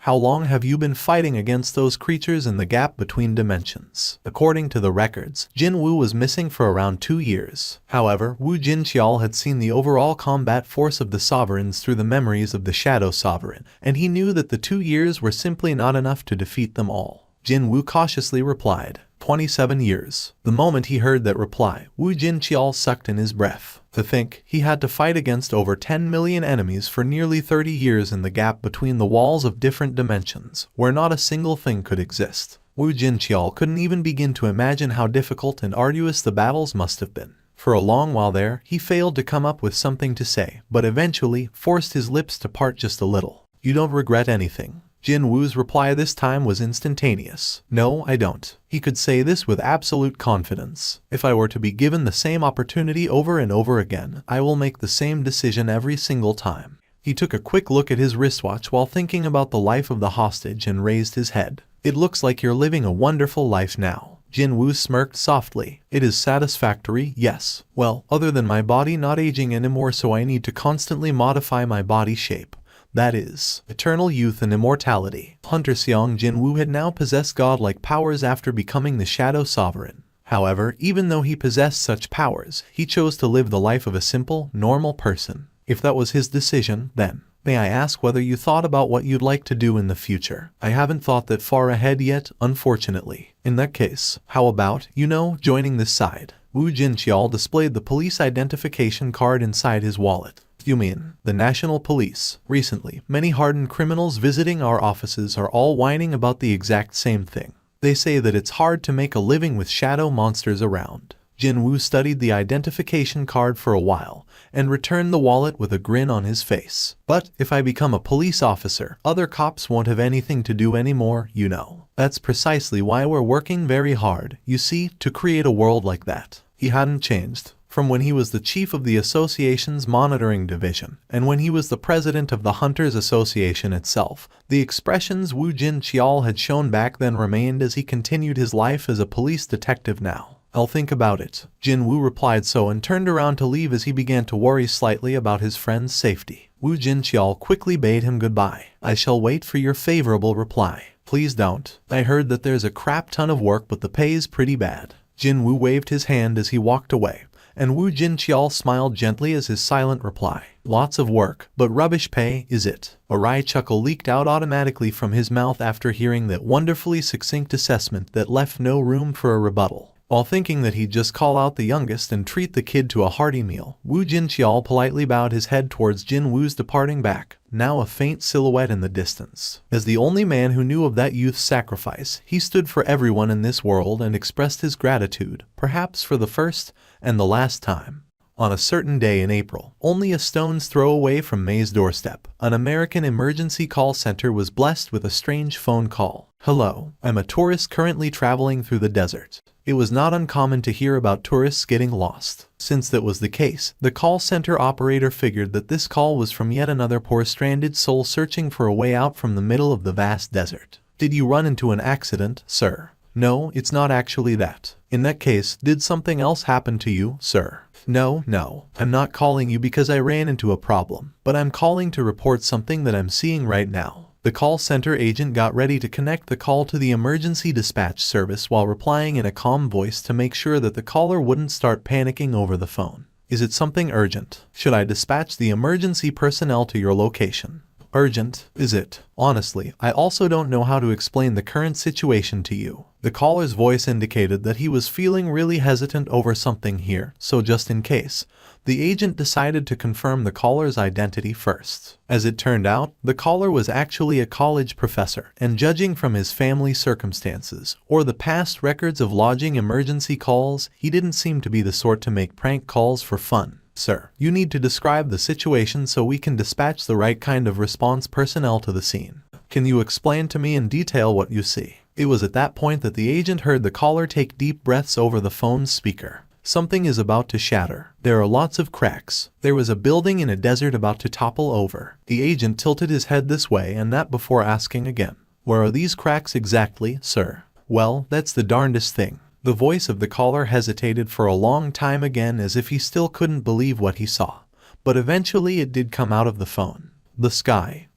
How long have you been fighting against those creatures in the gap between dimensions? According to the records, Jinwoo was missing for around 2 years. However, Wu Jinqiao had seen the overall combat force of the sovereigns through the memories of the Shadow Sovereign, and he knew that the 2 years were simply not enough to defeat them all. Jinwoo cautiously replied, 27 years. The moment he heard that reply, Wu Jinqiao sucked in his breath. To think, he had to fight against over 10 million enemies for nearly 30 years in the gap between the walls of different dimensions, where not a single thing could exist. Wu Jinqiao couldn't even begin to imagine how difficult and arduous the battles must have been. For a long while there, he failed to come up with something to say, but eventually forced his lips to part just a little. You don't regret anything? Jinwoo's reply this time was instantaneous. No, I don't. He could say this with absolute confidence. If I were to be given the same opportunity over and over again, I will make the same decision every single time. He took a quick look at his wristwatch while thinking about the life of the hostage and raised his head. It looks like you're living a wonderful life now. Jinwoo smirked softly. It is satisfactory, yes. Well, other than my body not aging anymore, so I need to constantly modify my body shape. That is, eternal youth and immortality. Hunter Seong Jinwoo had now possessed godlike powers after becoming the Shadow Sovereign. However, even though he possessed such powers, he chose to live the life of a simple, normal person. If that was his decision, then, may I ask whether you thought about what you'd like to do in the future? I haven't thought that far ahead yet, unfortunately. In that case, how about, joining this side? Wu Jinqiao displayed the police identification card inside his wallet. You mean, the National Police? Recently, many hardened criminals visiting our offices are all whining about the exact same thing. They say that it's hard to make a living with shadow monsters around. Jinwoo studied the identification card for a while, and returned the wallet with a grin on his face. But, if I become a police officer, other cops won't have anything to do anymore, That's precisely why we're working very hard, you see, to create a world like that. He hadn't changed. From when he was the chief of the association's monitoring division, and when he was the president of the Hunters Association itself, the expressions Wu Jinqiao had shown back then remained as he continued his life as a police detective now. I'll think about it. Jinwoo replied so and turned around to leave as he began to worry slightly about his friend's safety. Wu Jinqiao quickly bade him goodbye. I shall wait for your favorable reply. Please don't. I heard that there's a crap ton of work but the pay's pretty bad. Jinwoo waved his hand as he walked away, and Wu Jinqiao smiled gently as his silent reply. Lots of work, but rubbish pay, is it? A wry chuckle leaked out automatically from his mouth after hearing that wonderfully succinct assessment that left no room for a rebuttal. While thinking that he'd just call out the youngest and treat the kid to a hearty meal, Wu Jinqiao politely bowed his head towards Jinwoo's departing back, now a faint silhouette in the distance. As the only man who knew of that youth's sacrifice, he stood for everyone in this world and expressed his gratitude, perhaps for the first and the last time. On a certain day in April, only a stone's throw away from May's doorstep, an American emergency call center was blessed with a strange phone call. Hello, I'm a tourist currently traveling through the desert. It was not uncommon to hear about tourists getting lost. Since that was the case, the call center operator figured that this call was from yet another poor stranded soul searching for a way out from the middle of the vast desert. Did you run into an accident, sir? No, it's not actually that. In that case, did something else happen to you, sir? No, I'm not calling you because I ran into a problem, but I'm calling to report something that I'm seeing right now. The call center agent got ready to connect the call to the emergency dispatch service while replying in a calm voice to make sure that the caller wouldn't start panicking over the phone. Is it something urgent? Should I dispatch the emergency personnel to your location? Urgent, is it? Honestly, I also don't know how to explain the current situation to you. The caller's voice indicated that he was feeling really hesitant over something here, so just in case, the agent decided to confirm the caller's identity first. As it turned out, the caller was actually a college professor, and judging from his family circumstances, or the past records of lodging emergency calls, he didn't seem to be the sort to make prank calls for fun. Sir, you need to describe the situation so we can dispatch the right kind of response personnel to the scene. Can you explain to me in detail what you see? It was at that point that the agent heard the caller take deep breaths over the phone's speaker. Something is about to shatter. There are lots of cracks. There was a building in a desert about to topple over. The agent tilted his head this way and that before asking again. Where are these cracks exactly, sir? Well, that's the darndest thing. The voice of the caller hesitated for a long time again as if he still couldn't believe what he saw. But eventually it did come out of the phone. The sky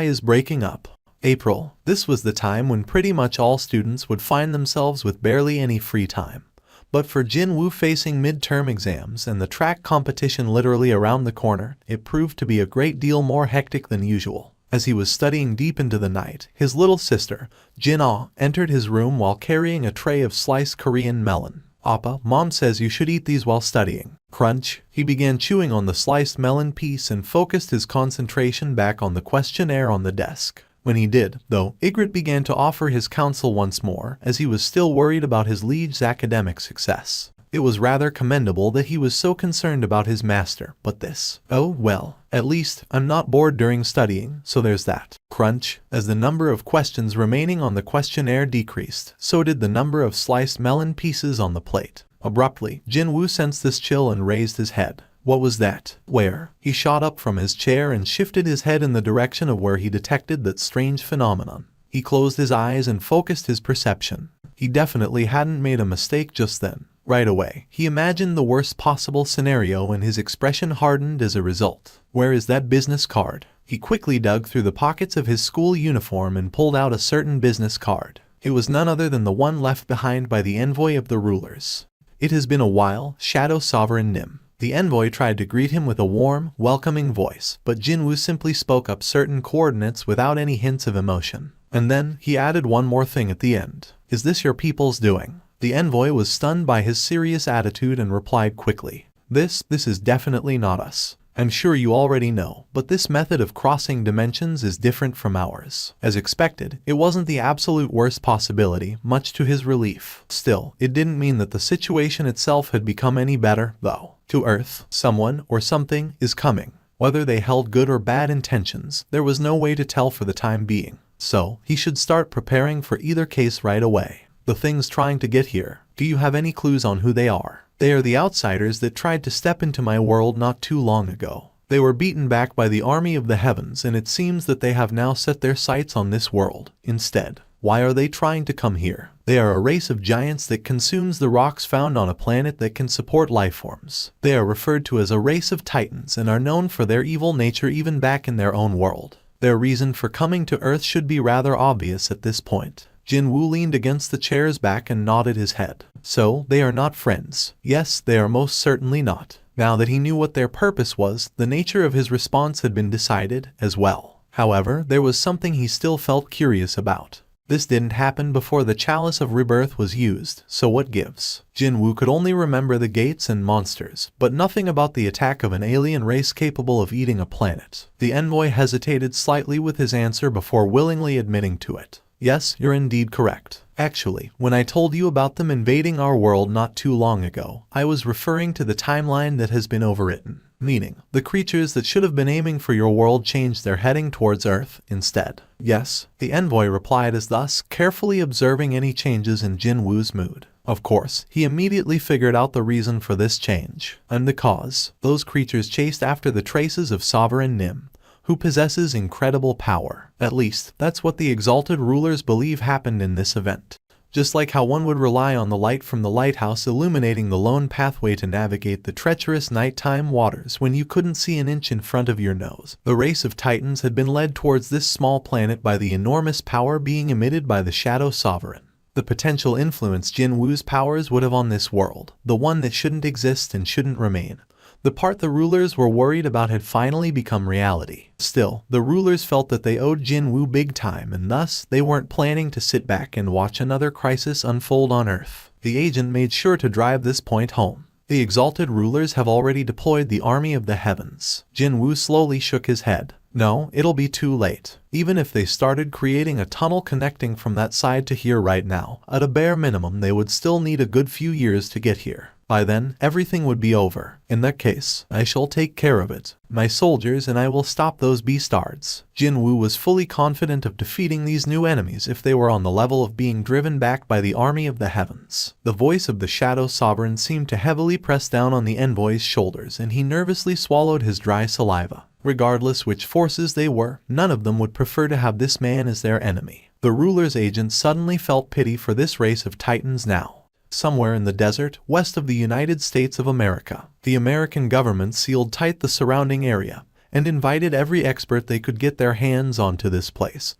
is breaking up. April. This was the time when pretty much all students would find themselves with barely any free time. But for Jinwoo, facing midterm exams and the track competition literally around the corner, it proved to be a great deal more hectic than usual. As he was studying deep into the night, his little sister, Jinwoo, entered his room while carrying a tray of sliced Korean melon. "Appa, Mom says you should eat these while studying." Crunch. He began chewing on the sliced melon piece and focused his concentration back on the questionnaire on the desk. When he did, though, Ygritte began to offer his counsel once more, as he was still worried about his liege's academic success. It was rather commendable that he was so concerned about his master, but this... oh, well, at least, I'm not bored during studying, so there's that. Crunch. As the number of questions remaining on the questionnaire decreased, so did the number of sliced melon pieces on the plate. Abruptly, Jinwoo sensed this chill and raised his head. What was that? Where? He shot up from his chair and shifted his head in the direction of where he detected that strange phenomenon. He closed his eyes and focused his perception. He definitely hadn't made a mistake just then. Right away, he imagined the worst possible scenario and his expression hardened as a result. Where is that business card? He quickly dug through the pockets of his school uniform and pulled out a certain business card. It was none other than the one left behind by the envoy of the rulers. "It has been a while, Shadow Sovereign Nim." The envoy tried to greet him with a warm, welcoming voice, but Jinwoo simply spoke up certain coordinates without any hints of emotion. And then, he added one more thing at the end. "Is this your people's doing?" The envoy was stunned by his serious attitude and replied quickly. This is definitely not us. I'm sure you already know, but this method of crossing dimensions is different from ours." As expected, it wasn't the absolute worst possibility, much to his relief. Still, it didn't mean that the situation itself had become any better, though. To Earth, someone or something is coming. Whether they held good or bad intentions, there was no way to tell for the time being. So, he should start preparing for either case right away. The things trying to get here, do you have any clues on who they are? They are the outsiders that tried to step into my world not too long ago. They were beaten back by the army of the heavens, and it seems that they have now set their sights on this world instead. Why are they trying to come here? They are a race of giants that consumes the rocks found on a planet that can support life forms. They are referred to as a race of titans and are known for their evil nature even back in their own world. Their reason for coming to Earth should be rather obvious at this point. Jinwoo leaned against the chair's back and nodded his head. So, they are not friends. Yes, they are most certainly not. Now that he knew what their purpose was, the nature of his response had been decided as well. However, there was something he still felt curious about. This didn't happen before the Chalice of Rebirth was used, so what gives? Jinwoo could only remember the gates and monsters, but nothing about the attack of an alien race capable of eating a planet. The envoy hesitated slightly with his answer before willingly admitting to it. Yes, you're indeed correct. Actually, when I told you about them invading our world not too long ago, I was referring to the timeline that has been overwritten. Meaning, the creatures that should have been aiming for your world changed their heading towards Earth instead. Yes, the envoy replied as thus, carefully observing any changes in Jinwoo's mood. Of course, he immediately figured out the reason for this change. And the cause, those creatures chased after the traces of Sovereign Nim, who possesses incredible power. At least, that's what the exalted rulers believe happened in this event. Just like how one would rely on the light from the lighthouse illuminating the lone pathway to navigate the treacherous nighttime waters when you couldn't see an inch in front of your nose. The race of titans had been led towards this small planet by the enormous power being emitted by the Shadow Sovereign. The potential influence Jinwoo's powers would have on this world, the one that shouldn't exist and shouldn't remain. The part the rulers were worried about had finally become reality. Still, the rulers felt that they owed Jinwoo big time, and thus, they weren't planning to sit back and watch another crisis unfold on Earth. The agent made sure to drive this point home. The exalted rulers have already deployed the army of the heavens. Jinwoo slowly shook his head. No, it'll be too late. Even if they started creating a tunnel connecting from that side to here right now, at a bare minimum they would still need a good few years to get here. By then, everything would be over. In that case, I shall take care of it. My soldiers and I will stop those beastards. Jinwoo was fully confident of defeating these new enemies if they were on the level of being driven back by the army of the heavens. The voice of the Shadow Sovereign seemed to heavily press down on the envoy's shoulders, and he nervously swallowed his dry saliva. Regardless which forces they were, none of them would prefer to have this man as their enemy. The ruler's agent suddenly felt pity for this race of titans now. Somewhere in the desert, west of the United States of America, the American government sealed tight the surrounding area and invited every expert they could get their hands on to this place.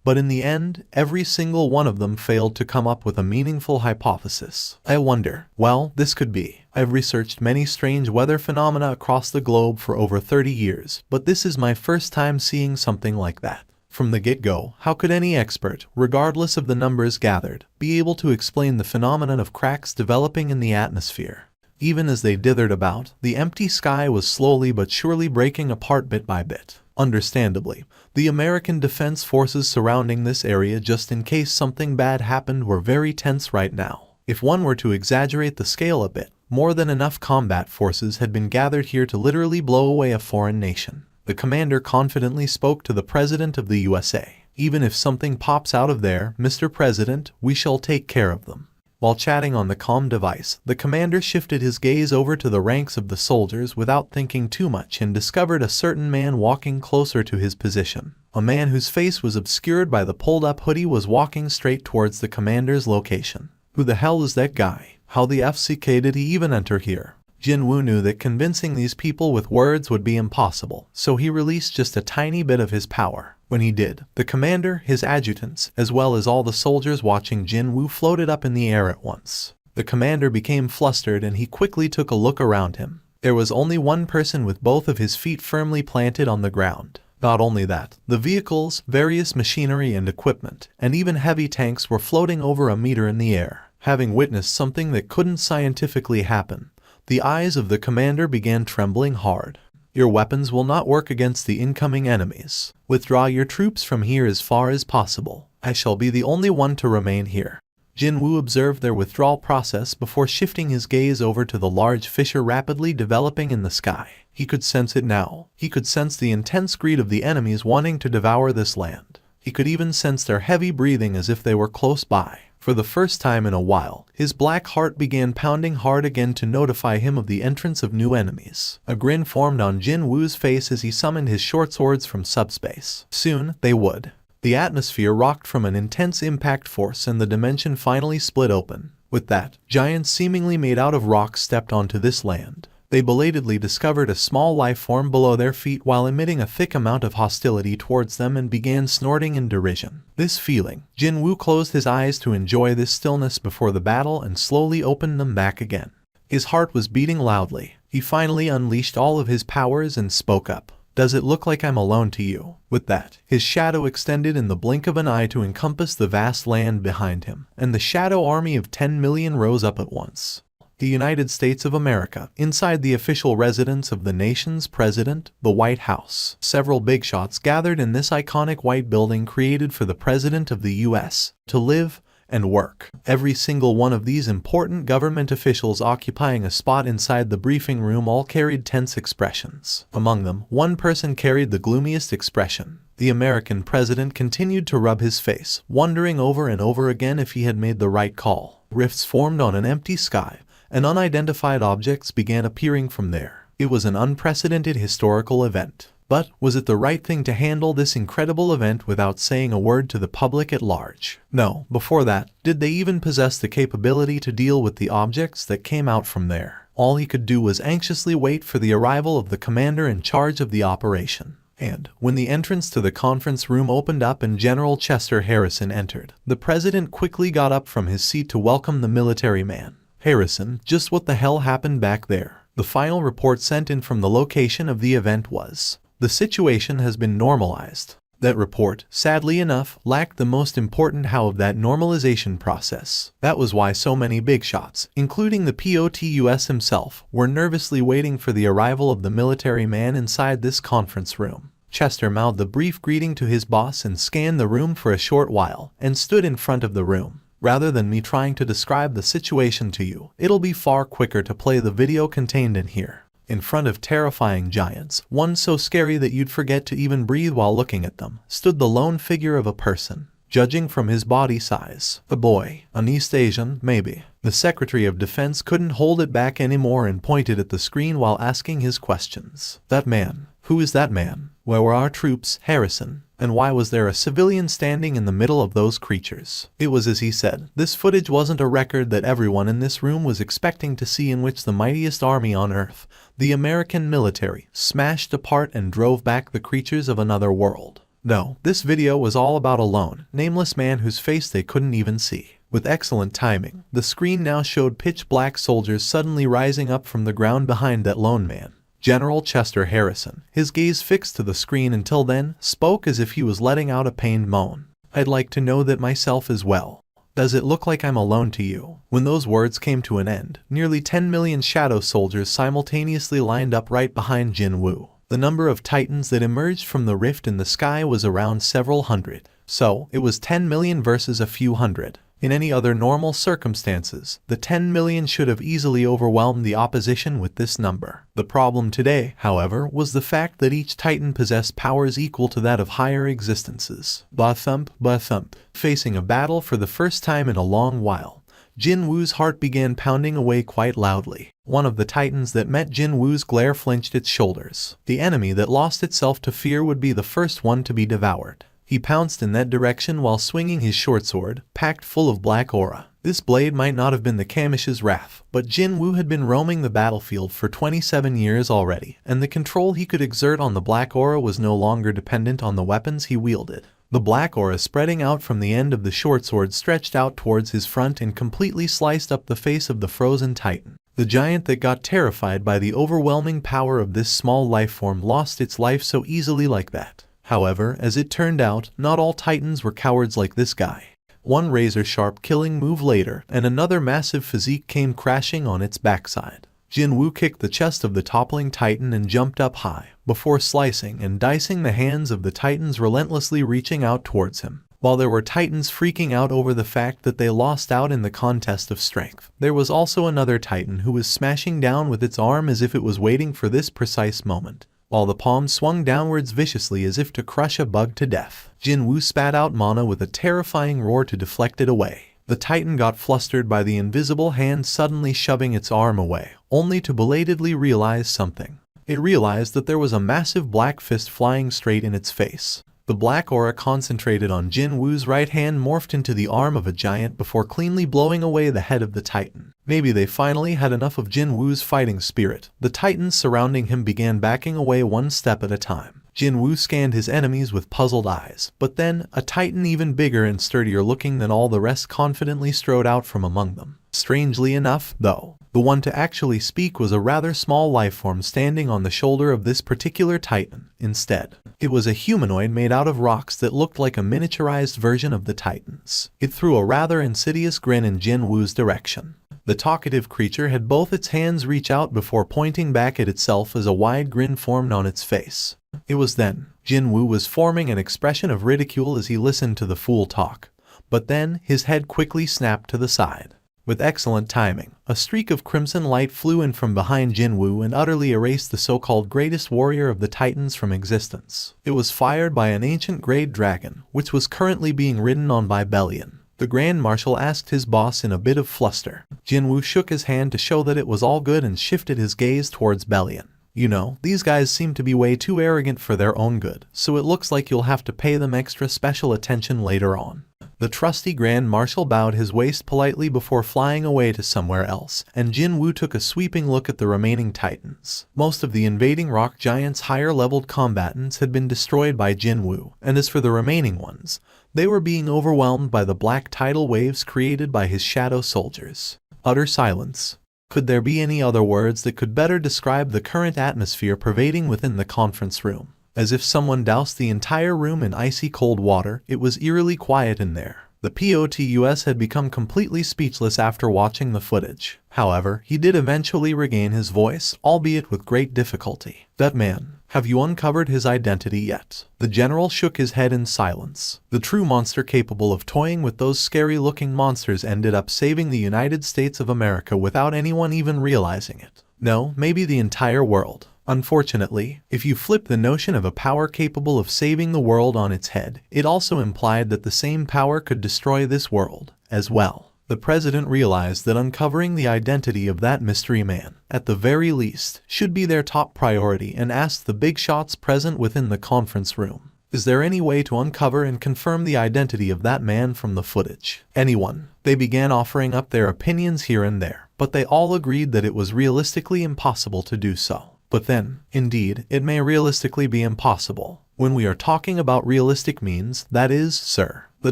But in the end, every single one of them failed to come up with a meaningful hypothesis. I wonder, well, this could be. I've researched many strange weather phenomena across the globe for over 30 years, but this is my first time seeing something like that. From the get-go, how could any expert, regardless of the numbers gathered, be able to explain the phenomenon of cracks developing in the atmosphere? Even as they dithered about, the empty sky was slowly but surely breaking apart bit by bit. Understandably, the American defense forces surrounding this area just in case something bad happened were very tense right now. If one were to exaggerate the scale a bit, more than enough combat forces had been gathered here to literally blow away a foreign nation. The commander confidently spoke to the President of the USA. Even if something pops out of there, Mr. President, we shall take care of them. While chatting on the comm device, the commander shifted his gaze over to the ranks of the soldiers without thinking too much and discovered a certain man walking closer to his position. A man whose face was obscured by the pulled-up hoodie was walking straight towards the commander's location. Who the hell is that guy? How the FCK did he even enter here? Jinwoo knew that convincing these people with words would be impossible, so he released just a tiny bit of his power. When he did, the commander, his adjutants, as well as all the soldiers watching Jinwoo floated up in the air at once. The commander became flustered and he quickly took a look around him. There was only one person with both of his feet firmly planted on the ground. Not only that, the vehicles, various machinery and equipment, and even heavy tanks were floating over a meter in the air. Having witnessed something that couldn't scientifically happen, the eyes of the commander began trembling hard. Your weapons will not work against the incoming enemies. Withdraw your troops from here as far as possible. I shall be the only one to remain here. Jinwoo observed their withdrawal process before shifting his gaze over to the large fissure rapidly developing in the sky. He could sense it now. He could sense the intense greed of the enemies wanting to devour this land. He could even sense their heavy breathing as if they were close by. For the first time in a while, his black heart began pounding hard again to notify him of the entrance of new enemies. A grin formed on Jinwoo's face as he summoned his short swords from subspace. Soon, they would. The atmosphere rocked from an intense impact force and the dimension finally split open. With that, giants seemingly made out of rock stepped onto this land. They belatedly discovered a small life form below their feet while emitting a thick amount of hostility towards them and began snorting in derision. This feeling, Jinwoo closed his eyes to enjoy this stillness before the battle and slowly opened them back again. His heart was beating loudly. He finally unleashed all of his powers and spoke up. Does it look like I'm alone to you? With that, his shadow extended in the blink of an eye to encompass the vast land behind him, and the shadow army of 10 million rose up at once. The United States of America, inside the official residence of the nation's president, the White House. Several big shots gathered in this iconic white building created for the president of the U.S. to live and work. Every single one of these important government officials occupying a spot inside the briefing room all carried tense expressions. Among them, one person carried the gloomiest expression. The American president continued to rub his face, wondering over and over again if he had made the right call. Rifts formed on an empty sky, and unidentified objects began appearing from there. It was an unprecedented historical event. But was it the right thing to handle this incredible event without saying a word to the public at large? No, before that, did they even possess the capability to deal with the objects that came out from there? All he could do was anxiously wait for the arrival of the commander in charge of the operation. And, when the entrance to the conference room opened up and General Chester Harrison entered, the president quickly got up from his seat to welcome the military man. Harrison, just what the hell happened back there? The final report sent in from the location of the event was, the situation has been normalized. That report, sadly enough, lacked the most important how of that normalization process. That was why so many big shots, including the POTUS himself, were nervously waiting for the arrival of the military man inside this conference room. Chester mouthed a brief greeting to his boss and scanned the room for a short while, and stood in front of the room. Rather than me trying to describe the situation to you, it'll be far quicker to play the video contained in here. In front of terrifying giants, one so scary that you'd forget to even breathe while looking at them, stood the lone figure of a person. Judging from his body size, a boy, an East Asian, maybe. The Secretary of Defense couldn't hold it back anymore and pointed at the screen while asking his questions. That man. Who is that man? Where were our troops, Harrison? And why was there a civilian standing in the middle of those creatures? It was as he said. This footage wasn't a record that everyone in this room was expecting to see, in which the mightiest army on Earth, the American military, smashed apart and drove back the creatures of another world. No, this video was all about a lone, nameless man whose face they couldn't even see. With excellent timing, the screen now showed pitch-black soldiers suddenly rising up from the ground behind that lone man. General Chester Harrison, his gaze fixed to the screen until then, spoke as if he was letting out a pained moan. "I'd like to know that myself as well. Does it look like I'm alone to you?" When those words came to an end, nearly 10 million shadow soldiers simultaneously lined up right behind Jinwoo. The number of titans that emerged from the rift in the sky was around several hundred. So, it was 10 million versus a few hundred. In any other normal circumstances, the 10 million should have easily overwhelmed the opposition with this number. The problem today, however, was the fact that each titan possessed powers equal to that of higher existences. Ba-thump, ba-thump. Facing a battle for the first time in a long while, Jinwoo's heart began pounding away quite loudly. One of the titans that met Jinwoo's glare flinched its shoulders. The enemy that lost itself to fear would be the first one to be devoured. He pounced in that direction while swinging his short sword, packed full of black aura. This blade might not have been the Kamish's wrath, but Jinwoo had been roaming the battlefield for 27 years already, and the control he could exert on the black aura was no longer dependent on the weapons he wielded. The black aura spreading out from the end of the short sword stretched out towards his front and completely sliced up the face of the frozen titan. The giant that got terrified by the overwhelming power of this small lifeform lost its life so easily like that. However, as it turned out, not all titans were cowards like this guy. One razor-sharp killing move later, and another massive physique came crashing on its backside. Jinwoo kicked the chest of the toppling titan and jumped up high, before slicing and dicing the hands of the titans relentlessly reaching out towards him. While there were titans freaking out over the fact that they lost out in the contest of strength, there was also another titan who was smashing down with its arm as if it was waiting for this precise moment. While the palm swung downwards viciously as if to crush a bug to death, Jinwoo spat out mana with a terrifying roar to deflect it away. The titan got flustered by the invisible hand suddenly shoving its arm away, only to belatedly realize something. It realized that there was a massive black fist flying straight in its face. The black aura concentrated on Jinwoo's right hand morphed into the arm of a giant before cleanly blowing away the head of the titan. Maybe they finally had enough of Jinwoo's fighting spirit. The titans surrounding him began backing away one step at a time. Jinwoo scanned his enemies with puzzled eyes, but then, a titan even bigger and sturdier looking than all the rest confidently strode out from among them. Strangely enough, though, the one to actually speak was a rather small lifeform standing on the shoulder of this particular titan. Instead, it was a humanoid made out of rocks that looked like a miniaturized version of the titans. It threw a rather insidious grin in Jinwoo's direction. The talkative creature had both its hands reach out before pointing back at itself as a wide grin formed on its face. It was then Jinwoo was forming an expression of ridicule as he listened to the fool talk, but then his head quickly snapped to the side. With excellent timing, a streak of crimson light flew in from behind Jinwoo and utterly erased the so-called greatest warrior of the Titans from existence. It was fired by an ancient great dragon, which was currently being ridden on by Bellion. The Grand Marshal asked his boss in a bit of fluster. Jinwoo shook his hand to show that it was all good and shifted his gaze towards Bellion. "You know, these guys seem to be way too arrogant for their own good, so it looks like you'll have to pay them extra special attention later on." The trusty Grand Marshal bowed his waist politely before flying away to somewhere else, and Jinwoo took a sweeping look at the remaining titans. Most of the invading rock giants' higher-leveled combatants had been destroyed by Jinwoo, and as for the remaining ones, they were being overwhelmed by the black tidal waves created by his shadow soldiers. Utter silence. Could there be any other words that could better describe the current atmosphere pervading within the conference room? As if someone doused the entire room in icy cold water, it was eerily quiet in there. The POTUS had become completely speechless after watching the footage. However, he did eventually regain his voice, albeit with great difficulty. "That man, have you uncovered his identity yet?" The general shook his head in silence. The true monster capable of toying with those scary-looking monsters ended up saving the United States of America without anyone even realizing it. No, maybe the entire world. Unfortunately, if you flip the notion of a power capable of saving the world on its head, it also implied that the same power could destroy this world as well. The president realized that uncovering the identity of that mystery man, at the very least, should be their top priority and asked the big shots present within the conference room, "Is there any way to uncover and confirm the identity of that man from the footage?" Anyone. They began offering up their opinions here and there, but they all agreed that it was realistically impossible to do so. But then, indeed, it may realistically be impossible. When we are talking about realistic means, that is, sir, the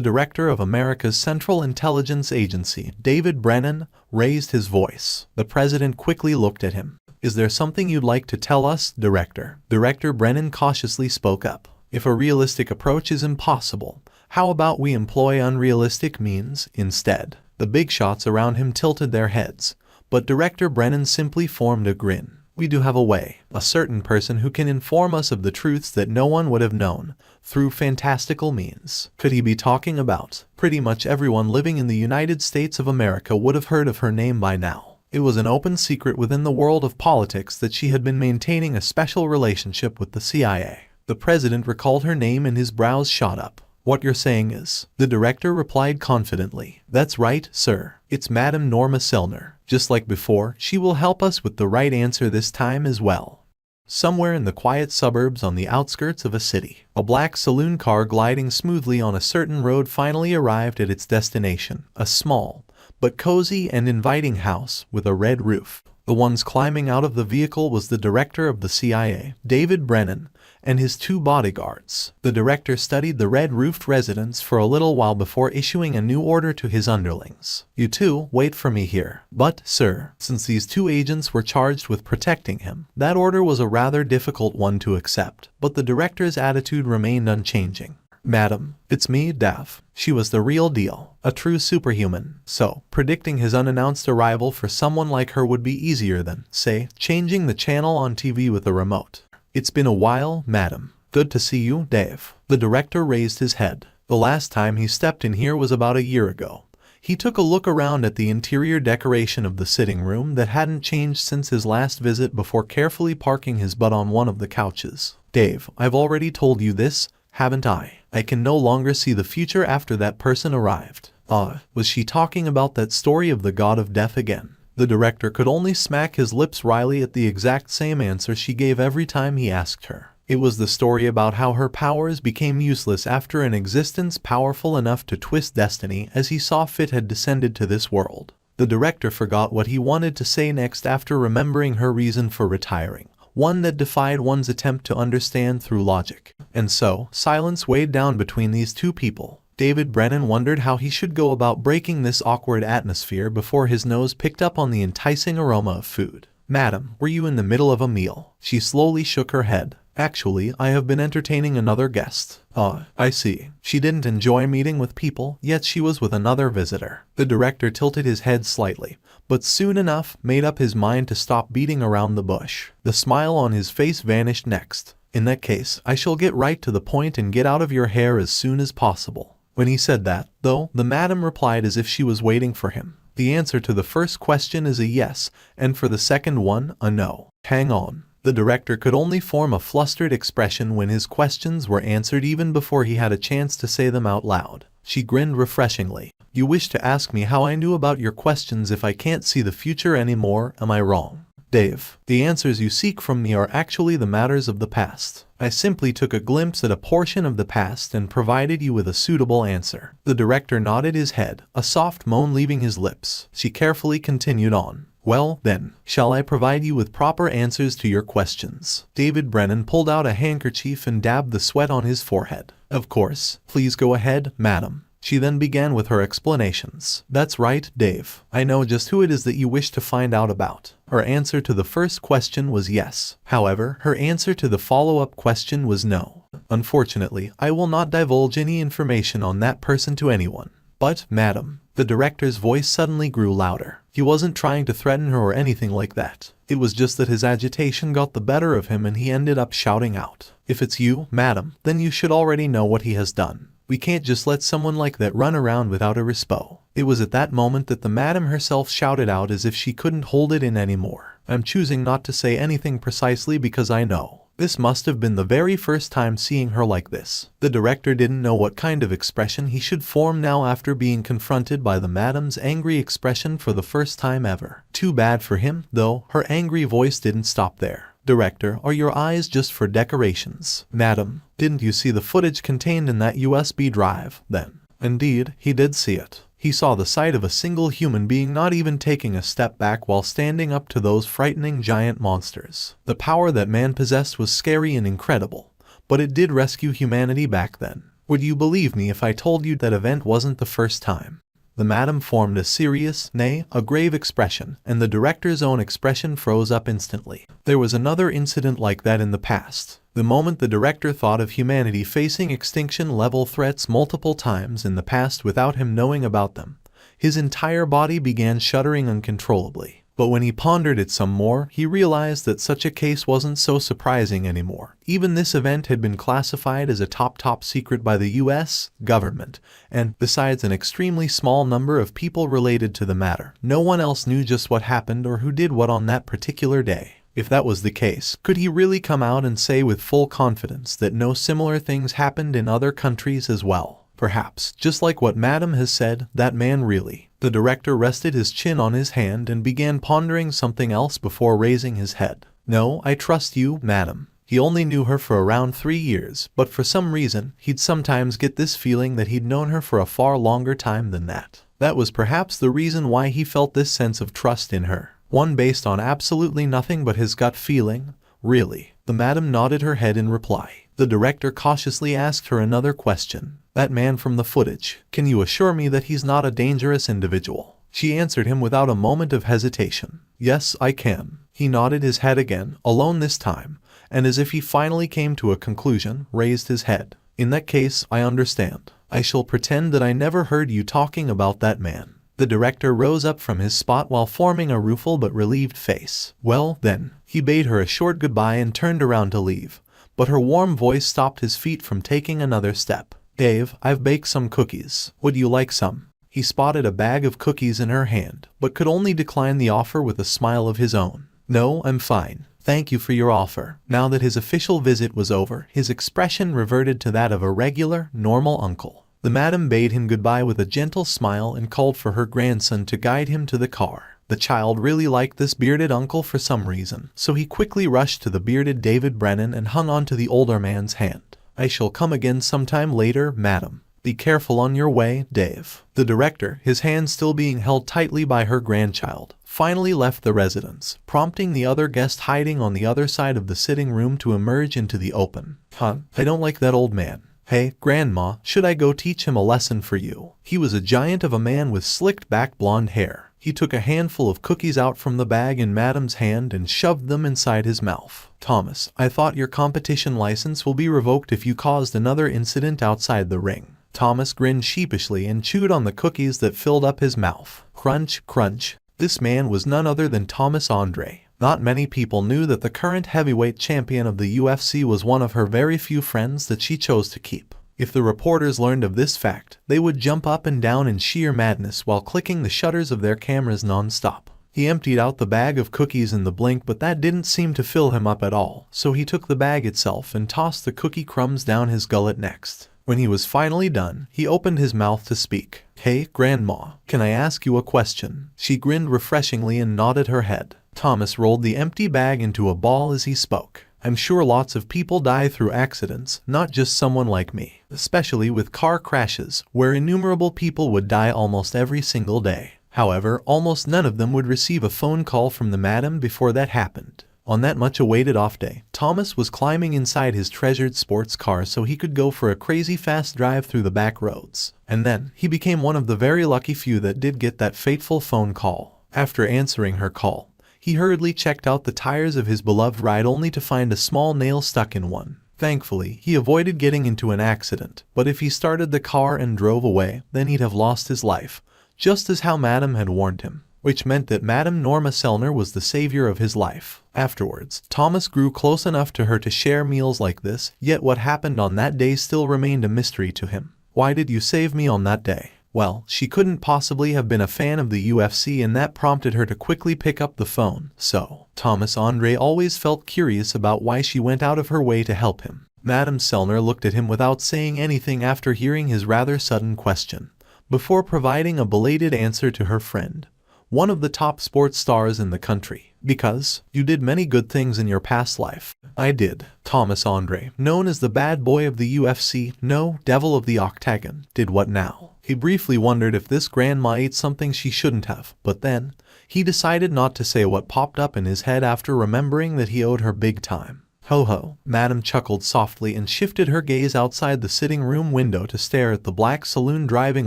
director of America's Central Intelligence Agency, David Brennan, raised his voice. The president quickly looked at him. Is there something you'd like to tell us, Director? Director Brennan cautiously spoke up. If a realistic approach is impossible, how about we employ unrealistic means instead? The big shots around him tilted their heads, but Director Brennan simply formed a grin. We do have a way, a certain person who can inform us of the truths that no one would have known, through fantastical means. Could he be talking about? Pretty much everyone living in the United States of America would have heard of her name by now. It was an open secret within the world of politics that she had been maintaining a special relationship with the CIA. The president recalled her name and his brows shot up. What you're saying is, the director replied confidently. That's right, sir. It's Madame Norma Selner. Just like before, she will help us with the right answer this time as well. Somewhere in the quiet suburbs on the outskirts of a city, a black saloon car gliding smoothly on a certain road finally arrived at its destination, a small, but cozy and inviting house with a red roof. The ones climbing out of the vehicle was the director of the CIA, David Brennan, and his two bodyguards. The director studied the red-roofed residence for a little while before issuing a new order to his underlings. You two, wait for me here. But, sir, since these two agents were charged with protecting him, that order was a rather difficult one to accept, but the director's attitude remained unchanging. Madam, it's me, Dav. She was the real deal, a true superhuman. So, predicting his unannounced arrival for someone like her would be easier than, say, changing the channel on TV with a remote. It's been a while, madam. Good to see you, Dave. The director raised his head. The last time he stepped in here was about a year ago. He took a look around at the interior decoration of the sitting room that hadn't changed since his last visit before carefully parking his butt on one of the couches. Dave, I've already told you this, haven't I? I can no longer see the future after that person arrived. Was she talking about that story of the god of death again? The director could only smack his lips wryly at the exact same answer she gave every time he asked her. It was the story about how her powers became useless after an existence powerful enough to twist destiny as he saw fit had descended to this world. The director forgot what he wanted to say next after remembering her reason for retiring, one that defied one's attempt to understand through logic. And so, silence weighed down between these two people. David Brennan wondered how he should go about breaking this awkward atmosphere before his nose picked up on the enticing aroma of food. Madam, were you in the middle of a meal? She slowly shook her head. Actually, I have been entertaining another guest. I see. She didn't enjoy meeting with people, yet she was with another visitor. The director tilted his head slightly, but soon enough made up his mind to stop beating around the bush. The smile on his face vanished next. In that case, I shall get right to the point and get out of your hair as soon as possible. When he said that, though, the madam replied as if she was waiting for him. The answer to the first question is a yes, and for the second one, a no. Hang on. The director could only form a flustered expression when his questions were answered even before he had a chance to say them out loud. She grinned refreshingly. You wish to ask me how I knew about your questions if I can't see the future anymore, am I wrong? Dave, the answers you seek from me are actually the matters of the past. I simply took a glimpse at a portion of the past and provided you with a suitable answer. The director nodded his head, a soft moan leaving his lips. She carefully continued on. Well, then, shall I provide you with proper answers to your questions? David Brennan pulled out a handkerchief and dabbed the sweat on his forehead. Of course. Please go ahead, madam. She then began with her explanations. That's right, Dave. I know just who it is that you wish to find out about. Her answer to the first question was yes. However, her answer to the follow-up question was no. Unfortunately, I will not divulge any information on that person to anyone. But, madam, the director's voice suddenly grew louder. He wasn't trying to threaten her or anything like that. It was just that his agitation got the better of him and he ended up shouting out. If it's you, madam, then you should already know what he has done. We can't just let someone like that run around without a respo. It was at that moment that the madam herself shouted out as if she couldn't hold it in anymore. I'm choosing not to say anything precisely because I know. This must have been the very first time seeing her like this. The director didn't know what kind of expression he should form now after being confronted by the madam's angry expression for the first time ever. Too bad for him, though, her angry voice didn't stop there. Director, are your eyes just for decorations? Madam, didn't you see the footage contained in that USB drive, then? Indeed, he did see it. He saw the sight of a single human being not even taking a step back while standing up to those frightening giant monsters. The power that man possessed was scary and incredible, but it did rescue humanity back then. Would you believe me if I told you that event wasn't the first time? The madam formed a serious, nay, a grave expression, and the director's own expression froze up instantly. There was another incident like that in the past. The moment the director thought of humanity facing extinction-level threats multiple times in the past without him knowing about them, his entire body began shuddering uncontrollably. But when he pondered it some more, he realized that such a case wasn't so surprising anymore. Even this event had been classified as a top secret by the US government, and besides an extremely small number of people related to the matter, no one else knew just what happened or who did what on that particular day. If that was the case, could he really come out and say with full confidence that no similar things happened in other countries as well? Perhaps, just like what Madam has said, that man really. The director rested his chin on his hand and began pondering something else before raising his head. No, I trust you, Madam. He only knew her for around 3 years, but for some reason, he'd sometimes get this feeling that he'd known her for a far longer time than that. That was perhaps the reason why he felt this sense of trust in her. One based on absolutely nothing but his gut feeling. Really. The madam nodded her head in reply. The director cautiously asked her another question. That man from the footage, can you assure me that he's not a dangerous individual? She answered him without a moment of hesitation. Yes, I can. He nodded his head again, alone this time, and as if he finally came to a conclusion, raised his head. In that case, I understand. I shall pretend that I never heard you talking about that man. The director rose up from his spot while forming a rueful but relieved face. Well, then, he bade her a short goodbye and turned around to leave, but her warm voice stopped his feet from taking another step. Dave, I've baked some cookies. Would you like some? He spotted a bag of cookies in her hand, but could only decline the offer with a smile of his own. No, I'm fine. Thank you for your offer. Now that his official visit was over, his expression reverted to that of a regular, normal uncle. The madam bade him goodbye with a gentle smile and called for her grandson to guide him to the car. The child really liked this bearded uncle for some reason, so he quickly rushed to the bearded David Brennan and hung on to the older man's hand. I shall come again sometime later, madam. Be careful on your way, Dave. The director, his hand still being held tightly by her grandchild, finally left the residence, prompting the other guest hiding on the other side of the sitting room to emerge into the open. I don't like that old man. Hey, Grandma, should I go teach him a lesson for you? He was a giant of a man with slicked back blonde hair. He took a handful of cookies out from the bag in Madam's hand and shoved them inside his mouth. Thomas, I thought your competition license will be revoked if you caused another incident outside the ring. Thomas grinned sheepishly and chewed on the cookies that filled up his mouth. Crunch, crunch. This man was none other than Thomas Andre. Not many people knew that the current heavyweight champion of the UFC was one of her very few friends that she chose to keep. If the reporters learned of this fact, they would jump up and down in sheer madness while clicking the shutters of their cameras non-stop. He emptied out the bag of cookies in the blink, but that didn't seem to fill him up at all, so he took the bag itself and tossed the cookie crumbs down his gullet next. When he was finally done, he opened his mouth to speak. Hey, Grandma, can I ask you a question? She grinned refreshingly and nodded her head. Thomas rolled the empty bag into a ball as he spoke. I'm sure lots of people die through accidents, not just someone like me, especially with car crashes, where innumerable people would die almost every single day. However, almost none of them would receive a phone call from the madam before that happened. On that much-awaited off day, Thomas was climbing inside his treasured sports car so he could go for a crazy fast drive through the back roads. And then, he became one of the very lucky few that did get that fateful phone call. After answering her call, he hurriedly checked out the tires of his beloved ride only to find a small nail stuck in one. Thankfully, he avoided getting into an accident, but if he started the car and drove away, then he'd have lost his life, just as how Madam had warned him, which meant that Madam Norma Sellner was the savior of his life. Afterwards, Thomas grew close enough to her to share meals like this, yet what happened on that day still remained a mystery to him. Why did you save me on that day? Well, she couldn't possibly have been a fan of the UFC, and that prompted her to quickly pick up the phone. So, Thomas Andre always felt curious about why she went out of her way to help him. Madame Sellner looked at him without saying anything after hearing his rather sudden question, before providing a belated answer to her friend, one of the top sports stars in the country. Because you did many good things in your past life. I did. Thomas Andre, known as the bad boy of the UFC, no, devil of the octagon, did what now? He briefly wondered if this grandma ate something she shouldn't have, but then, he decided not to say what popped up in his head after remembering that he owed her big time. Ho ho, Madam chuckled softly and shifted her gaze outside the sitting room window to stare at the black saloon driving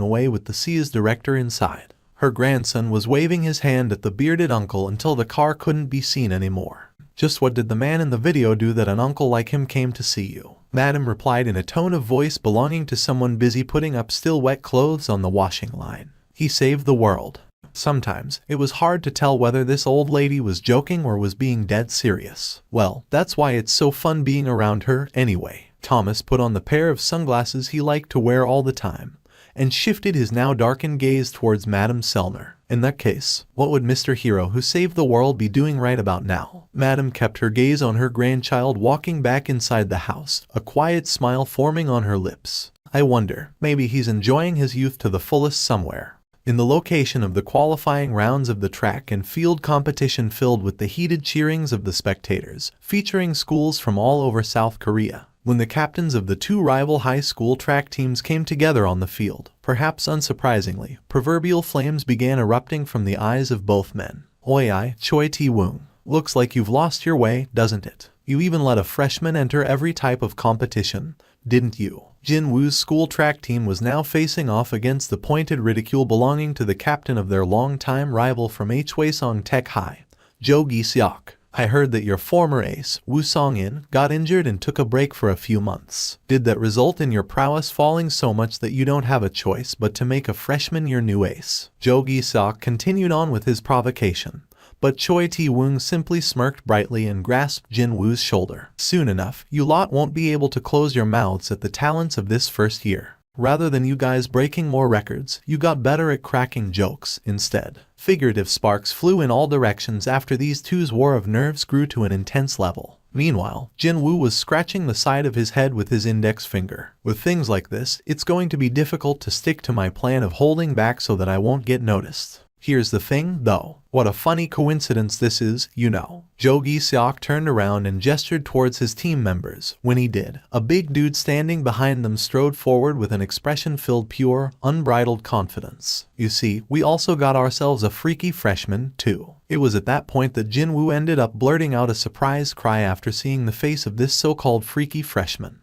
away with the C's director inside. Her grandson was waving his hand at the bearded uncle until the car couldn't be seen anymore. Just what did the man in the video do that an uncle like him came to see you? Madam replied in a tone of voice belonging to someone busy putting up still wet clothes on the washing line. He saved the world. Sometimes, it was hard to tell whether this old lady was joking or was being dead serious. Well, that's why it's so fun being around her, anyway. Thomas put on the pair of sunglasses he liked to wear all the time, and shifted his now darkened gaze towards Madame Selner. In that case, what would Mr. Hero who saved the world be doing right about now? Madame kept her gaze on her grandchild walking back inside the house, a quiet smile forming on her lips. I wonder, maybe he's enjoying his youth to the fullest somewhere. In the location of the qualifying rounds of the track and field competition filled with the heated cheerings of the spectators, featuring schools from all over South Korea. When the captains of the two rival high school track teams came together on the field, perhaps unsurprisingly, proverbial flames began erupting from the eyes of both men. Oi, Choi Tae-woong. Looks like you've lost your way, doesn't it? You even let a freshman enter every type of competition, didn't you? Jinwoo's school track team was now facing off against the pointed ridicule belonging to the captain of their longtime rival from Hwasong Tech High, Jo Gi-seok. I heard that your former ace, Woo Song-in, got injured and took a break for a few months. Did that result in your prowess falling so much that you don't have a choice but to make a freshman your new ace? Jo Gi-seok continued on with his provocation, but Choi Tae-woong simply smirked brightly and grasped Jinwoo's shoulder. Soon enough, you lot won't be able to close your mouths at the talents of this first year. Rather than you guys breaking more records, you got better at cracking jokes instead. Figurative sparks flew in all directions after these two's war of nerves grew to an intense level. Meanwhile, Jinwoo was scratching the side of his head with his index finger. With things like this, it's going to be difficult to stick to my plan of holding back so that I won't get noticed. Here's the thing, though. What a funny coincidence this is, you know. Jo Gi-seok turned around and gestured towards his team members. When he did, a big dude standing behind them strode forward with an expression filled pure, unbridled confidence. You see, we also got ourselves a freaky freshman, too. It was at that point that Jinwoo ended up blurting out a surprised cry after seeing the face of this so-called freaky freshman.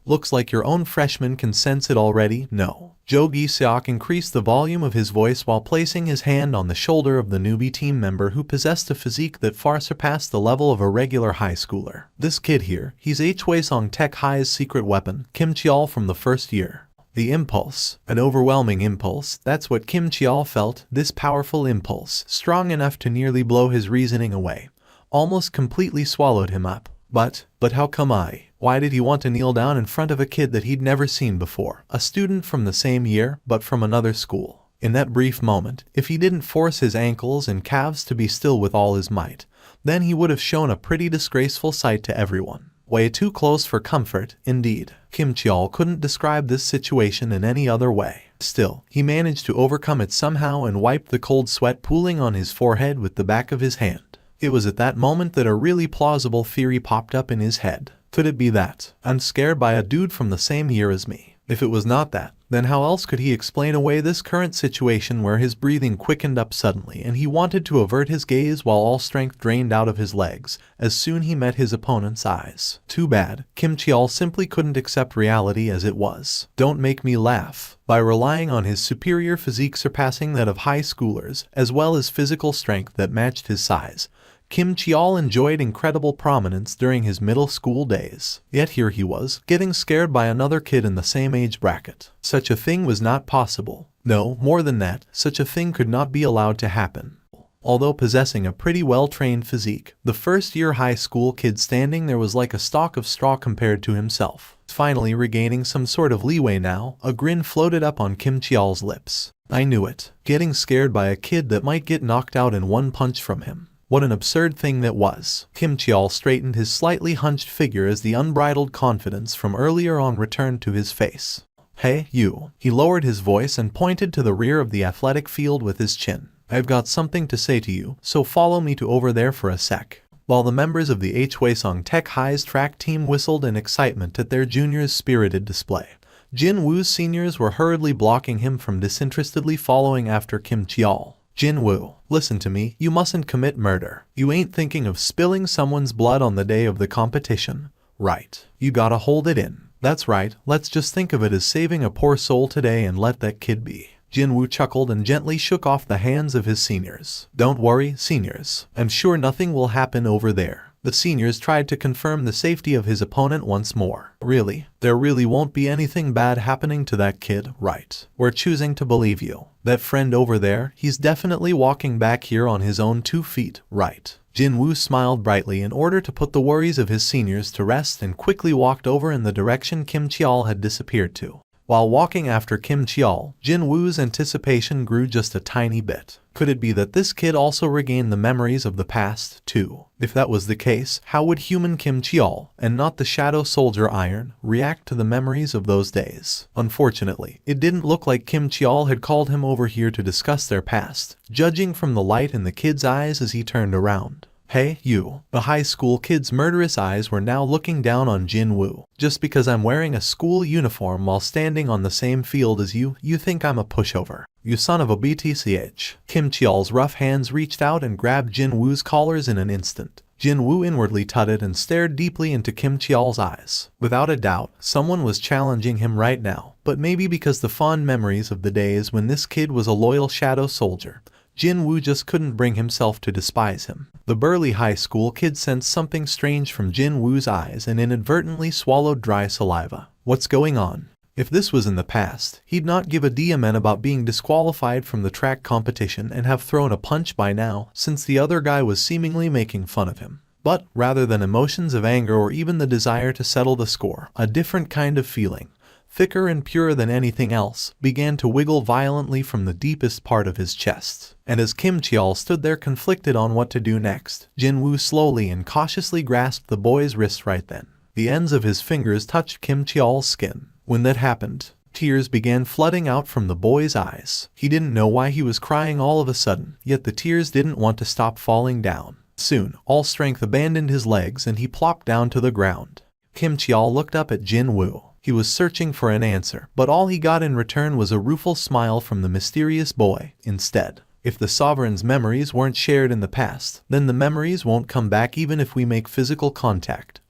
Looks like your own freshman can sense it already, no. Jo Gi-seok increased the volume of his voice while placing his hand on the shoulder of the newbie team member who possessed a physique that far surpassed the level of a regular high schooler. This kid here, he's Hwasong Tech High's secret weapon, Kim Cheol from the first year. The impulse, an overwhelming impulse, that's what Kim Cheol felt, this powerful impulse, strong enough to nearly blow his reasoning away, almost completely swallowed him up. But how come why did he want to kneel down in front of a kid that he'd never seen before, a student from the same year, but from another school? In that brief moment, if he didn't force his ankles and calves to be still with all his might, then he would have shown a pretty disgraceful sight to everyone. Way too close for comfort, indeed. Kim Cheol couldn't describe this situation in any other way. Still, he managed to overcome it somehow and wiped the cold sweat pooling on his forehead with the back of his hand. It was at that moment that a really plausible theory popped up in his head. Could it be that I'm scared by a dude from the same year as me? If it was not that, then how else could he explain away this current situation where his breathing quickened up suddenly and he wanted to avert his gaze while all strength drained out of his legs as soon he met his opponent's eyes? Too bad, Kim Cheol simply couldn't accept reality as it was. Don't make me laugh. By relying on his superior physique surpassing that of high schoolers, as well as physical strength that matched his size, Kim Cheol enjoyed incredible prominence during his middle school days. Yet here he was, getting scared by another kid in the same age bracket. Such a thing was not possible. No, more than that, such a thing could not be allowed to happen. Although possessing a pretty well-trained physique, the first-year high school kid standing there was like a stalk of straw compared to himself. Finally regaining some sort of leeway now, a grin floated up on Kim Cheol's lips. I knew it. Getting scared by a kid that might get knocked out in one punch from him. What an absurd thing that was. Kim Cheol straightened his slightly hunched figure as the unbridled confidence from earlier on returned to his face. Hey, you. He lowered his voice and pointed to the rear of the athletic field with his chin. I've got something to say to you, so follow me to over there for a sec. While the members of the Hwasong Tech High's track team whistled in excitement at their junior's spirited display, Jinwoo's seniors were hurriedly blocking him from disinterestedly following after Kim Cheol. Jinwoo, listen to me, you mustn't commit murder. You ain't thinking of spilling someone's blood on the day of the competition, right? You gotta hold it in. That's right, let's just think of it as saving a poor soul today and let that kid be. Jinwoo chuckled and gently shook off the hands of his seniors. Don't worry, seniors. I'm sure nothing will happen over there. The seniors tried to confirm the safety of his opponent once more. Really? There really won't be anything bad happening to that kid, right? We're choosing to believe you. That friend over there, he's definitely walking back here on his own 2 feet, right? Jinwoo smiled brightly in order to put the worries of his seniors to rest and quickly walked over in the direction Kim Cheol had disappeared to. While walking after Kim Cheol, Jinwoo's anticipation grew just a tiny bit. Could it be that this kid also regained the memories of the past, too? If that was the case, how would human Kim Cheol, and not the shadow soldier Iron, react to the memories of those days? Unfortunately, it didn't look like Kim Cheol had called him over here to discuss their past, judging from the light in the kid's eyes as he turned around. Hey, you. The high school kid's murderous eyes were now looking down on Jinwoo. Just because I'm wearing a school uniform while standing on the same field as you think I'm a pushover. You son of a BTCH. Kim Cheol's rough hands reached out and grabbed Jinwoo's collars in an instant. Jinwoo inwardly tutted and stared deeply into Kim Cheol's eyes. Without a doubt, someone was challenging him right now, but maybe because the fond memories of the days when this kid was a loyal shadow soldier, Jinwoo just couldn't bring himself to despise him. The burly high school kid sensed something strange from Jinwoo's eyes and inadvertently swallowed dry saliva. What's going on? If this was in the past, he'd not give a damn about being disqualified from the track competition and have thrown a punch by now, since the other guy was seemingly making fun of him. But, rather than emotions of anger or even the desire to settle the score, a different kind of feeling, thicker and purer than anything else, began to wiggle violently from the deepest part of his chest. And as Kim Cheol stood there conflicted on what to do next, Jinwoo slowly and cautiously grasped the boy's wrist right then. The ends of his fingers touched Kim Cheol's skin. When that happened, tears began flooding out from the boy's eyes. He didn't know why he was crying all of a sudden, yet the tears didn't want to stop falling down. Soon, all strength abandoned his legs and he plopped down to the ground. Kim Cheol looked up at Jinwoo. He was searching for an answer, but all he got in return was a rueful smile from the mysterious boy. Instead, if the sovereign's memories weren't shared in the past, then the memories won't come back even if we make physical contact.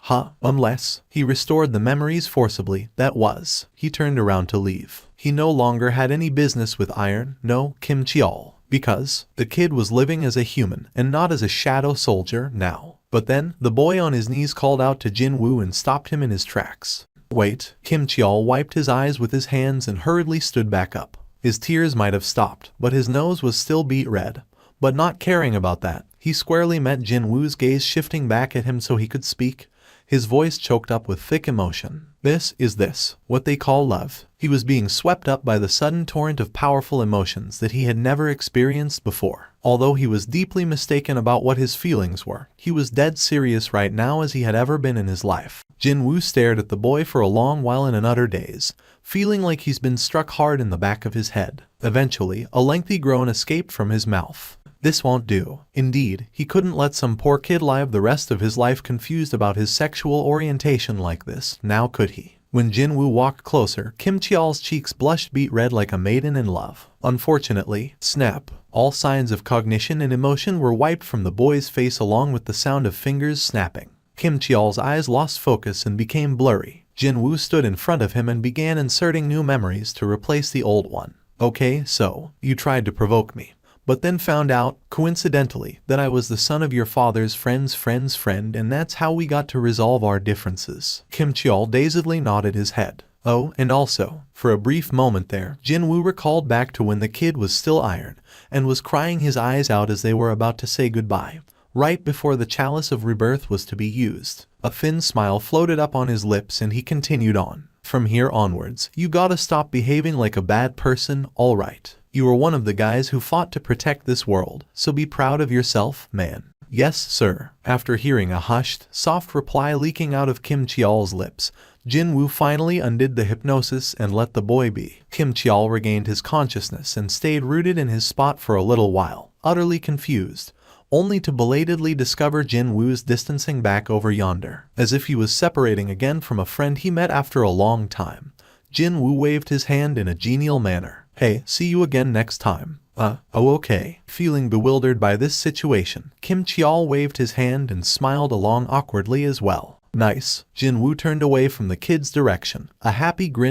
Unless he restored the memories forcibly, that was. He turned around to leave. He no longer had any business with Iron, no Kim Cheol, because the kid was living as a human and not as a shadow soldier now. But then, the boy on his knees called out to Jinwoo and stopped him in his tracks. Wait, Kim Cheol wiped his eyes with his hands and hurriedly stood back up. His tears might have stopped, but his nose was still beet red. But not caring about that, he squarely met Jinwoo's gaze shifting back at him so he could speak, his voice choked up with thick emotion. This, what they call love. He was being swept up by the sudden torrent of powerful emotions that he had never experienced before. Although he was deeply mistaken about what his feelings were, he was dead serious right now as he had ever been in his life. Jinwoo stared at the boy for a long while in an utter daze, feeling like he's been struck hard in the back of his head. Eventually, a lengthy groan escaped from his mouth. This won't do. Indeed, he couldn't let some poor kid live the rest of his life confused about his sexual orientation like this, now could he? When Jinwoo walked closer, Kim Cheol's cheeks blushed beet red like a maiden in love. Unfortunately, snap, all signs of cognition and emotion were wiped from the boy's face along with the sound of fingers snapping. Kim Cheol's eyes lost focus and became blurry. Jinwoo stood in front of him and began inserting new memories to replace the old one. Okay, so, you tried to provoke me, but then found out, coincidentally, that I was the son of your father's friend's friend's friend, and that's how we got to resolve our differences. Kim Cheol dazedly nodded his head. Oh, and also, for a brief moment there, Jinwoo recalled back to when the kid was still Iron, and was crying his eyes out as they were about to say goodbye, right before the chalice of rebirth was to be used. A thin smile floated up on his lips and he continued on. From here onwards, you gotta stop behaving like a bad person, alright? You were one of the guys who fought to protect this world, so be proud of yourself, man. Yes, sir. After hearing a hushed, soft reply leaking out of Kim Cheol's lips, Jinwoo finally undid the hypnosis and let the boy be. Kim Cheol regained his consciousness and stayed rooted in his spot for a little while, utterly confused, only to belatedly discover Jinwoo's distancing back over yonder, as if he was separating again from a friend he met after a long time. Jinwoo waved his hand in a genial manner. Hey, see you again next time. Oh okay. Feeling bewildered by this situation, Kim Cheol waved his hand and smiled along awkwardly as well. Nice. Jinwoo turned away from the kid's direction. A happy grin